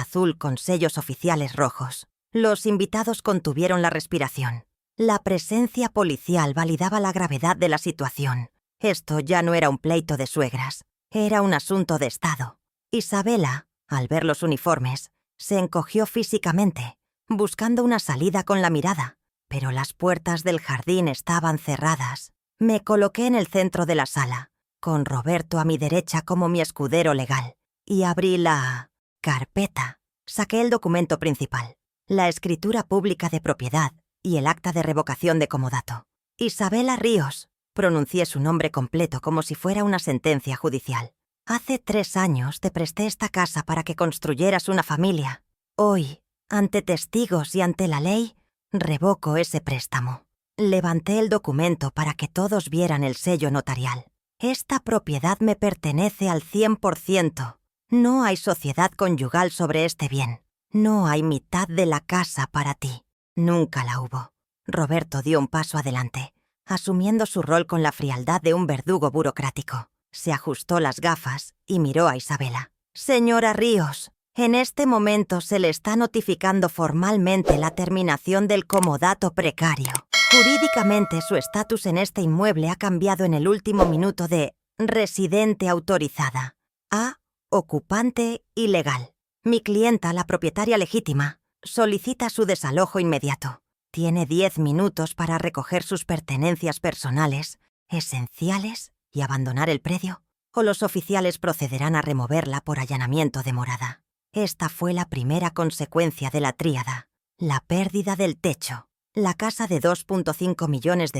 azul con sellos oficiales rojos. Los invitados contuvieron la respiración. La presencia policial validaba la gravedad de la situación. Esto ya no era un pleito de suegras, era un asunto de Estado. Isabela, al ver los uniformes, se encogió físicamente, buscando una salida con la mirada, pero las puertas del jardín estaban cerradas. Me coloqué en el centro de la sala, con Roberto a mi derecha como mi escudero legal, y abrí la carpeta. Saqué el documento principal, la escritura pública de propiedad y el acta de revocación de comodato. «Isabela Ríos», pronuncié su nombre completo como si fuera una sentencia judicial. «Hace 3 años te presté esta casa para que construyeras una familia. Hoy, ante testigos y ante la ley, revoco ese préstamo». Levanté el documento para que todos vieran el sello notarial. «Esta propiedad me pertenece al 100%. No hay sociedad conyugal sobre este bien. No hay mitad de la casa para ti. Nunca la hubo». Roberto dio un paso adelante, asumiendo su rol con la frialdad de un verdugo burocrático. Se ajustó las gafas y miró a Isabela. «Señora Ríos, en este momento se le está notificando formalmente la terminación del comodato precario. Jurídicamente, su estatus en este inmueble ha cambiado en el último minuto de residente autorizada a ocupante ilegal. Mi clienta, la propietaria legítima, solicita su desalojo inmediato. Tiene 10 minutos para recoger sus pertenencias personales, esenciales, y abandonar el predio, o los oficiales procederán a removerla por allanamiento de morada». Esta fue la primera consecuencia de la tríada. La pérdida del techo. La casa de $2.5 millones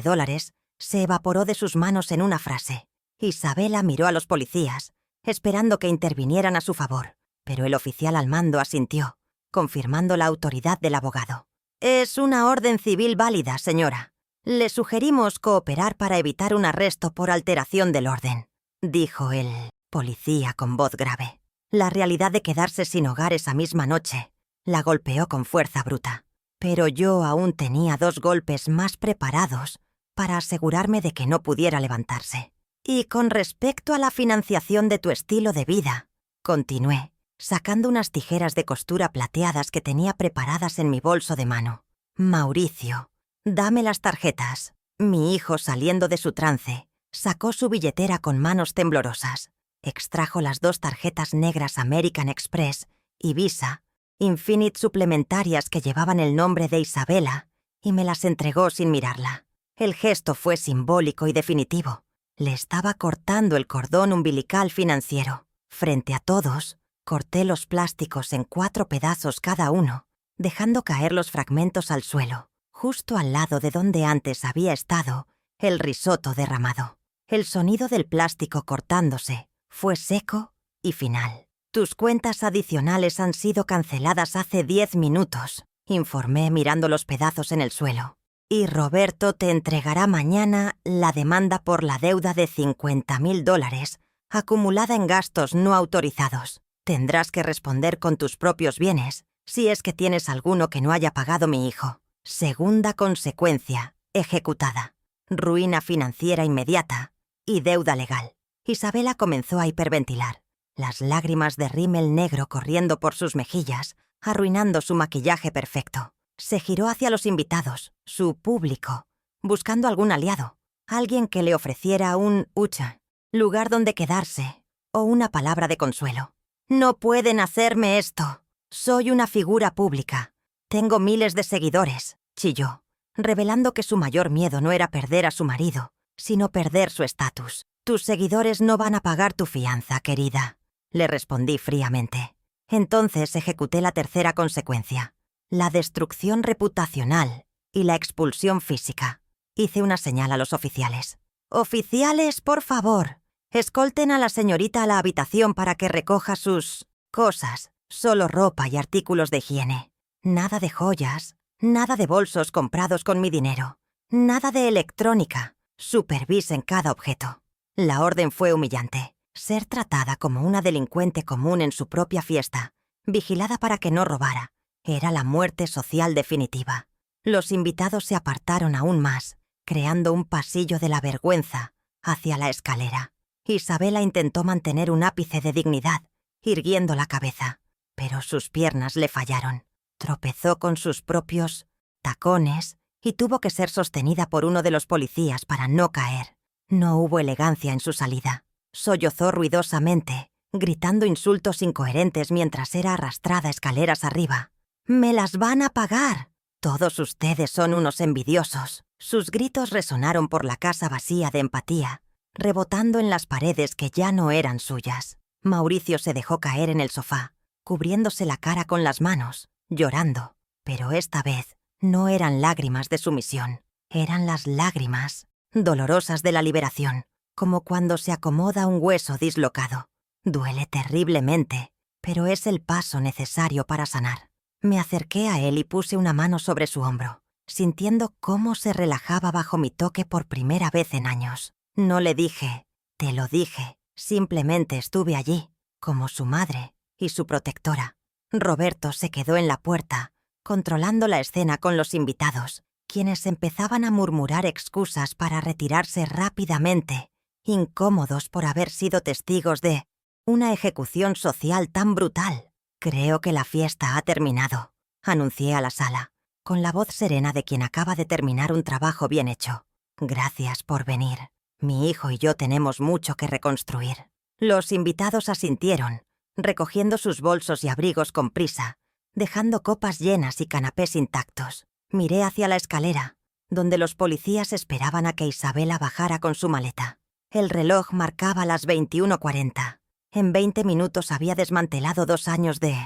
se evaporó de sus manos en una frase. Isabela miró a los policías, esperando que intervinieran a su favor, pero el oficial al mando asintió, confirmando la autoridad del abogado. «Es una orden civil válida, señora. Le sugerimos cooperar para evitar un arresto por alteración del orden», dijo el policía con voz grave. La realidad de quedarse sin hogar esa misma noche la golpeó con fuerza bruta. Pero yo aún tenía 2 golpes más preparados para asegurarme de que no pudiera levantarse. «Y con respecto a la financiación de tu estilo de vida», continué, sacando unas tijeras de costura plateadas que tenía preparadas en mi bolso de mano. «Mauricio, dame las tarjetas». Mi hijo, saliendo de su trance, sacó su billetera con manos temblorosas. Extrajo las 2 tarjetas negras American Express y Visa, Infinite suplementarias que llevaban el nombre de Isabela, y me las entregó sin mirarla. El gesto fue simbólico y definitivo. Le estaba cortando el cordón umbilical financiero. Frente a todos, corté los plásticos en 4 pedazos cada uno, dejando caer los fragmentos al suelo, justo al lado de donde antes había estado el risotto derramado. El sonido del plástico cortándose fue seco y final. «Tus cuentas adicionales han sido canceladas hace 10 minutos», informé mirando los pedazos en el suelo. «Y Roberto te entregará mañana la demanda por la deuda de $50.000 acumulada en gastos no autorizados. Tendrás que responder con tus propios bienes, si es que tienes alguno que no haya pagado mi hijo. Segunda consecuencia, ejecutada. Ruina financiera inmediata y deuda legal». Isabela comenzó a hiperventilar, las lágrimas de rímel negro corriendo por sus mejillas, arruinando su maquillaje perfecto. Se giró hacia los invitados, su público, buscando algún aliado, alguien que le ofreciera un ucha, lugar donde quedarse, o una palabra de consuelo. «No pueden hacerme esto. Soy una figura pública. Tengo miles de seguidores», chilló, revelando que su mayor miedo no era perder a su marido, sino perder su estatus. «Tus seguidores no van a pagar tu fianza, querida», le respondí fríamente. Entonces ejecuté la tercera consecuencia, la destrucción reputacional y la expulsión física. Hice una señal a los oficiales. «Oficiales, por favor, escolten a la señorita a la habitación para que recoja sus cosas, solo ropa y artículos de higiene. Nada de joyas, nada de bolsos comprados con mi dinero, nada de electrónica. Supervisen cada objeto». La orden fue humillante. Ser tratada como una delincuente común en su propia fiesta, vigilada para que no robara, era la muerte social definitiva. Los invitados se apartaron aún más, creando un pasillo de la vergüenza hacia la escalera. Isabela intentó mantener un ápice de dignidad, irguiendo la cabeza, pero sus piernas le fallaron. Tropezó con sus propios tacones y tuvo que ser sostenida por uno de los policías para no caer. No hubo elegancia en su salida. Sollozó ruidosamente, gritando insultos incoherentes mientras era arrastrada escaleras arriba. «¡Me las van a pagar! Todos ustedes son unos envidiosos». Sus gritos resonaron por la casa vacía de empatía, rebotando en las paredes que ya no eran suyas. Mauricio se dejó caer en el sofá, cubriéndose la cara con las manos, llorando. Pero esta vez no eran lágrimas de sumisión, eran las lágrimas dolorosas de la liberación, como cuando se acomoda un hueso dislocado. Duele terriblemente, pero es el paso necesario para sanar. Me acerqué a él y puse una mano sobre su hombro, sintiendo cómo se relajaba bajo mi toque por primera vez en años. No le dije, «Te lo dije», simplemente estuve allí, como su madre y su protectora. Roberto se quedó en la puerta, controlando la escena con los invitados, quienes empezaban a murmurar excusas para retirarse rápidamente, incómodos por haber sido testigos de una ejecución social tan brutal. «Creo que la fiesta ha terminado», anuncié a la sala, con la voz serena de quien acaba de terminar un trabajo bien hecho. «Gracias por venir. Mi hijo y yo tenemos mucho que reconstruir». Los invitados asintieron, recogiendo sus bolsos y abrigos con prisa, dejando copas llenas y canapés intactos. Miré hacia la escalera, donde los policías esperaban a que Isabela bajara con su maleta. El reloj marcaba las 21:40. En 20 minutos había desmantelado 2 años de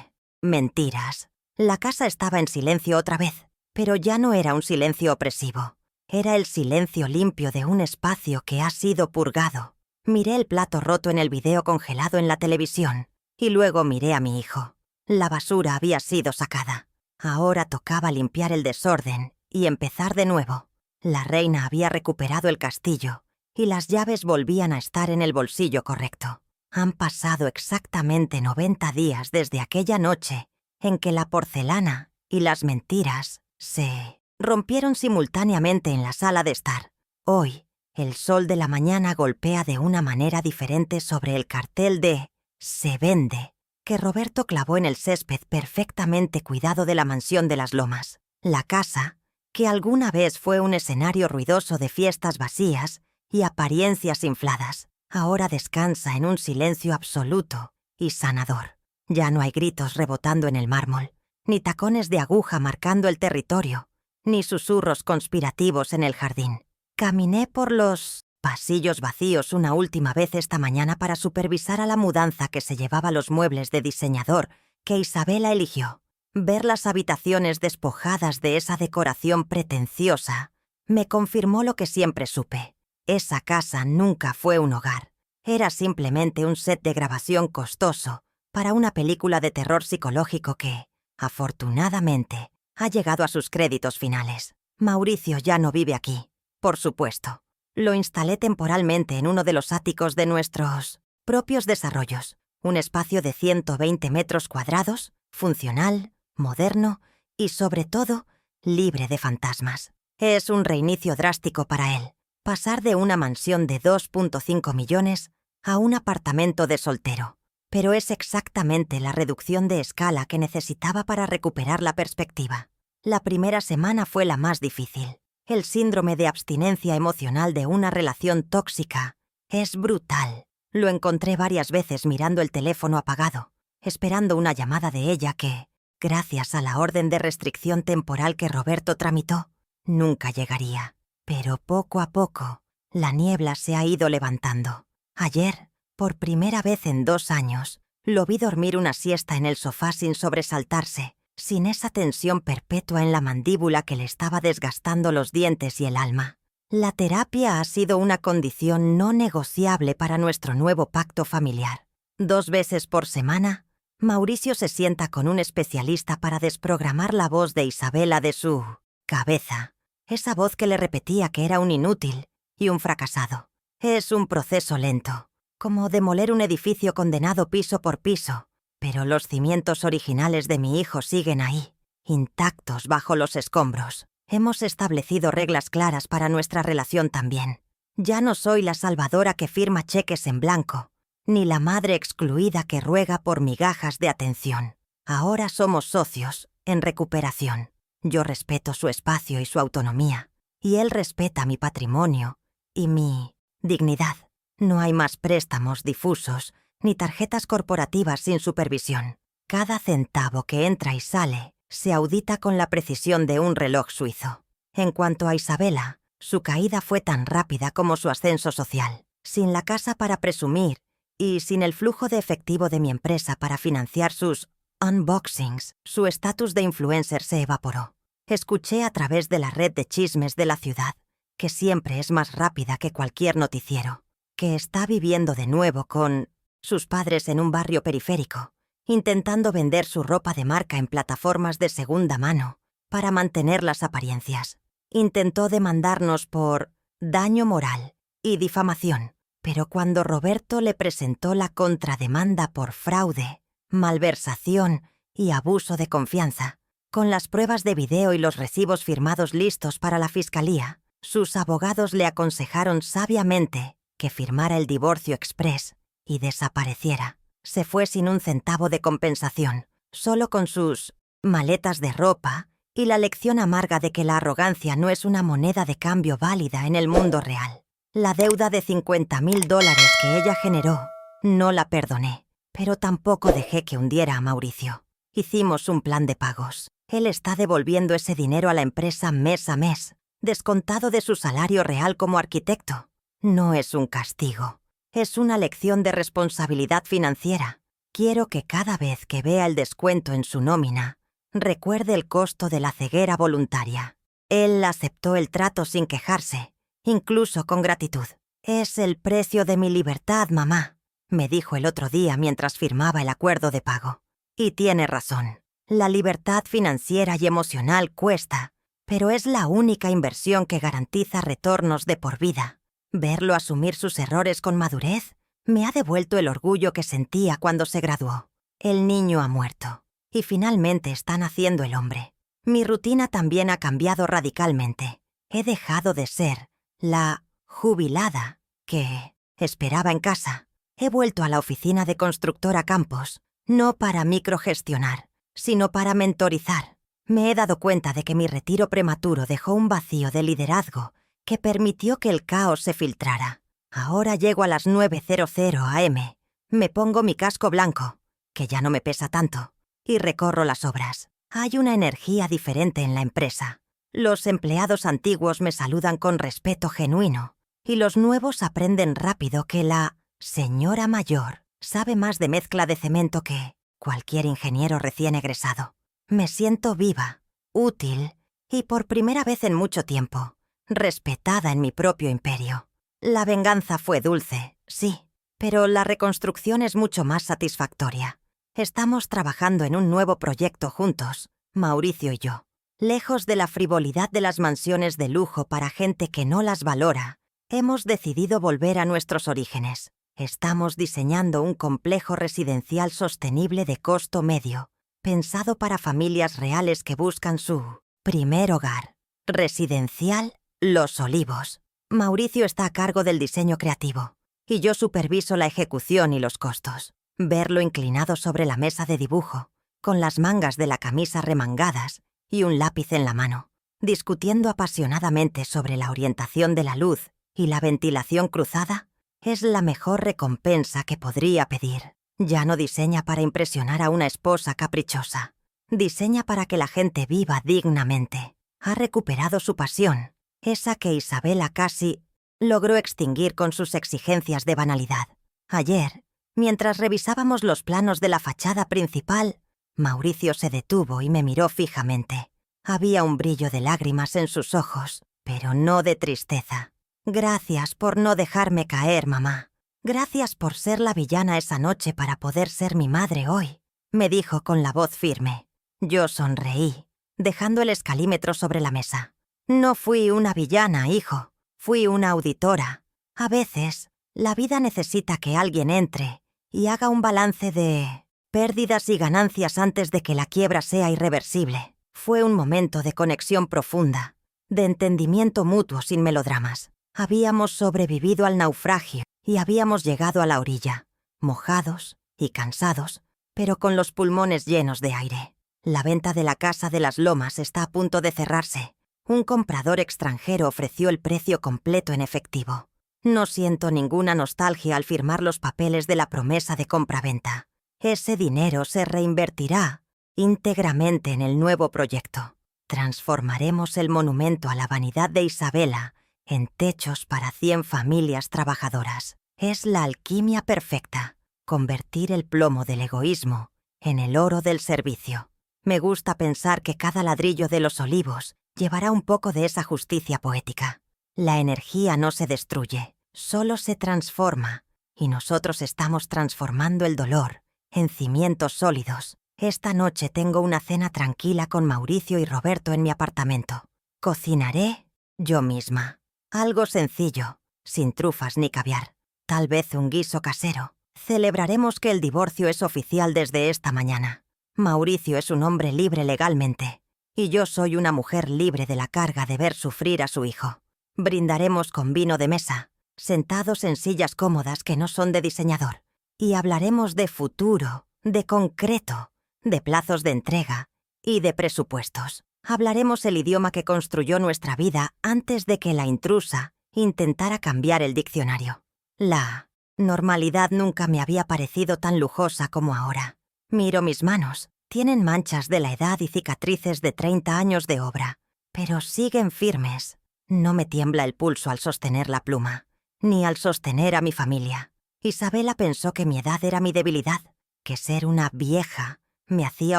mentiras. La casa estaba en silencio otra vez, pero ya no era un silencio opresivo. Era el silencio limpio de un espacio que ha sido purgado. Miré el plato roto en el video congelado en la televisión y luego miré a mi hijo. La basura había sido sacada. Ahora tocaba limpiar el desorden y empezar de nuevo. La reina había recuperado el castillo y las llaves volvían a estar en el bolsillo correcto. Han pasado exactamente 90 días desde aquella noche en que la porcelana y las mentiras se rompieron simultáneamente en la sala de estar. Hoy, el sol de la mañana golpea de una manera diferente sobre el cartel de «Se vende» que Roberto clavó en el césped perfectamente cuidado de la mansión de las Lomas. La casa, que alguna vez fue un escenario ruidoso de fiestas vacías y apariencias infladas, ahora descansa en un silencio absoluto y sanador. Ya no hay gritos rebotando en el mármol, ni tacones de aguja marcando el territorio, ni susurros conspirativos en el jardín. Caminé por los pasillos vacíos una última vez esta mañana para supervisar a la mudanza que se llevaba los muebles de diseñador que Isabela eligió. Ver las habitaciones despojadas de esa decoración pretenciosa me confirmó lo que siempre supe. Esa casa nunca fue un hogar. Era simplemente un set de grabación costoso para una película de terror psicológico que, afortunadamente, ha llegado a sus créditos finales. Mauricio ya no vive aquí, por supuesto. Lo instalé temporalmente en uno de los áticos de nuestros propios desarrollos, un espacio de 120 metros cuadrados, funcional, moderno y, sobre todo, libre de fantasmas. Es un reinicio drástico para él, pasar de una mansión de 2,5 millones a un apartamento de soltero. Pero es exactamente la reducción de escala que necesitaba para recuperar la perspectiva. La primera semana fue la más difícil. El síndrome de abstinencia emocional de una relación tóxica es brutal. Lo encontré varias veces mirando el teléfono apagado, esperando una llamada de ella que, gracias a la orden de restricción temporal que Roberto tramitó, nunca llegaría. Pero poco a poco, la niebla se ha ido levantando. Ayer, por primera vez en 2 años, lo vi dormir una siesta en el sofá sin sobresaltarse, sin esa tensión perpetua en la mandíbula que le estaba desgastando los dientes y el alma. La terapia ha sido una condición no negociable para nuestro nuevo pacto familiar. 2 veces por semana, Mauricio se sienta con un especialista para desprogramar la voz de Isabela de su cabeza, esa voz que le repetía que era un inútil y un fracasado. Es un proceso lento, como demoler un edificio condenado piso por piso, pero los cimientos originales de mi hijo siguen ahí, intactos bajo los escombros. Hemos establecido reglas claras para nuestra relación también. Ya no soy la salvadora que firma cheques en blanco, ni la madre excluida que ruega por migajas de atención. Ahora somos socios, en recuperación. Yo respeto su espacio y su autonomía, y él respeta mi patrimonio y mi dignidad. No hay más préstamos difusos ni tarjetas corporativas sin supervisión. Cada centavo que entra y sale se audita con la precisión de un reloj suizo. En cuanto a Isabela, su caída fue tan rápida como su ascenso social. Sin la casa para presumir y sin el flujo de efectivo de mi empresa para financiar sus unboxings, su estatus de influencer se evaporó. Escuché a través de la red de chismes de la ciudad, que siempre es más rápida que cualquier noticiero, que está viviendo de nuevo con sus padres en un barrio periférico, intentando vender su ropa de marca en plataformas de segunda mano para mantener las apariencias. Intentó demandarnos por daño moral y difamación, pero cuando Roberto le presentó la contrademanda por fraude, malversación y abuso de confianza, Con las pruebas de video y los recibos firmados listos para la fiscalía, sus abogados le aconsejaron sabiamente que firmara el divorcio exprés y desapareciera. Se fue sin un centavo de compensación, solo con sus maletas de ropa y la lección amarga de que la arrogancia no es una moneda de cambio válida en el mundo real. La deuda de $50,000 que ella generó, no la perdoné, pero tampoco dejé que hundiera a Mauricio. Hicimos un plan de pagos. Él está devolviendo ese dinero a la empresa mes a mes, descontado de su salario real como arquitecto. No es un castigo, es una lección de responsabilidad financiera. Quiero que cada vez que vea el descuento en su nómina, recuerde el costo de la ceguera voluntaria. Él aceptó el trato sin quejarse, incluso con gratitud. «Es el precio de mi libertad, mamá», me dijo el otro día mientras firmaba el acuerdo de pago. Y tiene razón. La libertad financiera y emocional cuesta, pero es la única inversión que garantiza retornos de por vida. Verlo asumir sus errores con madurez me ha devuelto el orgullo que sentía cuando se graduó. El niño ha muerto, y finalmente está naciendo el hombre. Mi rutina también ha cambiado radicalmente. He dejado de ser la jubilada que esperaba en casa. He vuelto a la oficina de constructora Campos, no para microgestionar, sino para mentorizar. Me he dado cuenta de que mi retiro prematuro dejó un vacío de liderazgo que permitió que el caos se filtrara. Ahora llego a las 9:00 am, me pongo mi casco blanco, que ya no me pesa tanto, y recorro las obras. Hay una energía diferente en la empresa. Los empleados antiguos me saludan con respeto genuino, y los nuevos aprenden rápido que la señora mayor sabe más de mezcla de cemento que cualquier ingeniero recién egresado. Me siento viva, útil y por primera vez en mucho tiempo, respetada en mi propio imperio. La venganza fue dulce, sí, pero la reconstrucción es mucho más satisfactoria. Estamos trabajando en un nuevo proyecto juntos, Mauricio y yo. Lejos de la frivolidad de las mansiones de lujo para gente que no las valora, hemos decidido volver a nuestros orígenes. Estamos diseñando un complejo residencial sostenible de costo medio, pensado para familias reales que buscan su primer hogar. Residencial Los Olivos. Mauricio está a cargo del diseño creativo, y yo superviso la ejecución y los costos. Verlo inclinado sobre la mesa de dibujo, con las mangas de la camisa remangadas y un lápiz en la mano, discutiendo apasionadamente sobre la orientación de la luz y la ventilación cruzada, es la mejor recompensa que podría pedir. Ya no diseña para impresionar a una esposa caprichosa. Diseña para que la gente viva dignamente. Ha recuperado su pasión, esa que Isabela casi logró extinguir con sus exigencias de banalidad. Ayer, mientras revisábamos los planos de la fachada principal, Mauricio se detuvo y me miró fijamente. Había un brillo de lágrimas en sus ojos, pero no de tristeza. «Gracias por no dejarme caer, mamá. Gracias por ser la villana esa noche para poder ser mi madre hoy», me dijo con la voz firme. Yo sonreí, dejando el escalímetro sobre la mesa. «No fui una villana, hijo. Fui una auditora. A veces, la vida necesita que alguien entre y haga un balance de pérdidas y ganancias antes de que la quiebra sea irreversible». Fue un momento de conexión profunda, de entendimiento mutuo sin melodramas. Habíamos sobrevivido al naufragio y habíamos llegado a la orilla, mojados y cansados, pero con los pulmones llenos de aire. La venta de la casa de las Lomas está a punto de cerrarse. Un comprador extranjero ofreció el precio completo en efectivo. No siento ninguna nostalgia al firmar los papeles de la promesa de compraventa. Ese dinero se reinvertirá íntegramente en el nuevo proyecto. Transformaremos el monumento a la vanidad de Isabela en techos para 100 familias trabajadoras. Es la alquimia perfecta, convertir el plomo del egoísmo en el oro del servicio. Me gusta pensar que cada ladrillo de Los Olivos llevará un poco de esa justicia poética. La energía no se destruye, solo se transforma, y nosotros estamos transformando el dolor en cimientos sólidos. Esta noche tengo una cena tranquila con Mauricio y Roberto en mi apartamento. Cocinaré yo misma. Algo sencillo, sin trufas ni caviar. Tal vez un guiso casero. Celebraremos que el divorcio es oficial desde esta mañana. Mauricio es un hombre libre legalmente, y yo soy una mujer libre de la carga de ver sufrir a su hijo. Brindaremos con vino de mesa, sentados en sillas cómodas que no son de diseñador, y hablaremos de futuro, de concreto, de plazos de entrega y de presupuestos. Hablaremos el idioma que construyó nuestra vida antes de que la intrusa intentara cambiar el diccionario. La normalidad nunca me había parecido tan lujosa como ahora. Miro mis manos. Tienen manchas de la edad y cicatrices de 30 años de obra, pero siguen firmes. No me tiembla el pulso al sostener la pluma, ni al sostener a mi familia. Isabela pensó que mi edad era mi debilidad, que ser una vieja me hacía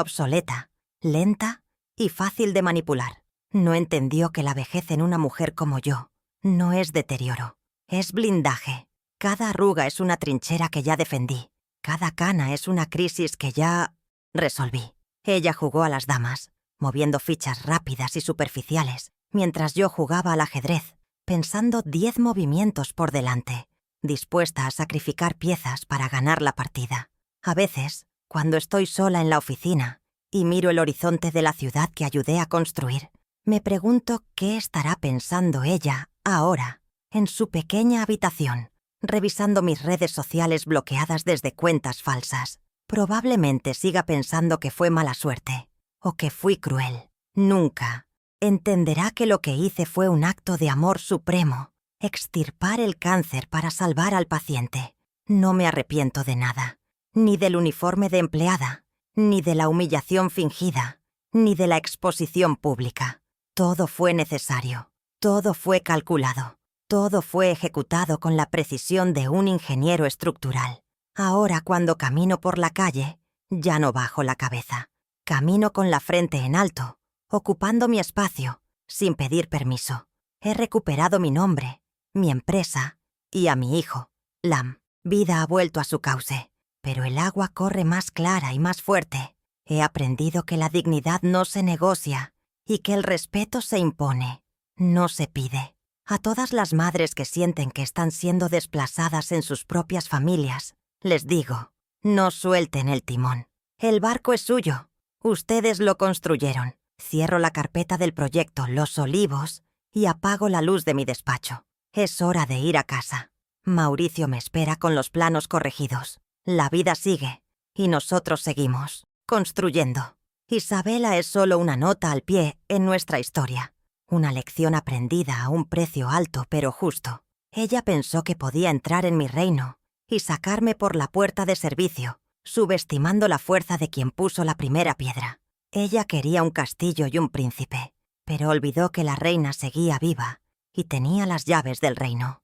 obsoleta, lenta y fácil de manipular. No entendió que la vejez en una mujer como yo no es deterioro, es blindaje. Cada arruga es una trinchera que ya defendí. Cada cana es una crisis que ya resolví. Ella jugó a las damas, moviendo fichas rápidas y superficiales, mientras yo jugaba al ajedrez, pensando 10 movimientos por delante, dispuesta a sacrificar piezas para ganar la partida. A veces, cuando estoy sola en la oficina y miro el horizonte de la ciudad que ayudé a construir, me pregunto qué estará pensando ella ahora, en su pequeña habitación, revisando mis redes sociales bloqueadas desde cuentas falsas. Probablemente siga pensando que fue mala suerte, o que fui cruel. Nunca entenderá que lo que hice fue un acto de amor supremo, extirpar el cáncer para salvar al paciente. No me arrepiento de nada, ni del uniforme de empleada, ni de la humillación fingida, ni de la exposición pública. Todo fue necesario, todo fue calculado, todo fue ejecutado con la precisión de un ingeniero estructural. Ahora, cuando camino por la calle, ya no bajo la cabeza. Camino con la frente en alto, ocupando mi espacio, sin pedir permiso. He recuperado mi nombre, mi empresa y a mi hijo, Lam. Vida ha vuelto a su cauce, pero el agua corre más clara y más fuerte. He aprendido que la dignidad no se negocia y que el respeto se impone, no se pide. A todas las madres que sienten que están siendo desplazadas en sus propias familias, les digo, no suelten el timón. El barco es suyo. Ustedes lo construyeron. Cierro la carpeta del proyecto Los Olivos y apago la luz de mi despacho. Es hora de ir a casa. Mauricio me espera con los planos corregidos. La vida sigue y nosotros seguimos, construyendo. Isabela es solo una nota al pie en nuestra historia. Una lección aprendida a un precio alto pero justo. Ella pensó que podía entrar en mi reino y sacarme por la puerta de servicio, subestimando la fuerza de quien puso la primera piedra. Ella quería un castillo y un príncipe, pero olvidó que la reina seguía viva y tenía las llaves del reino.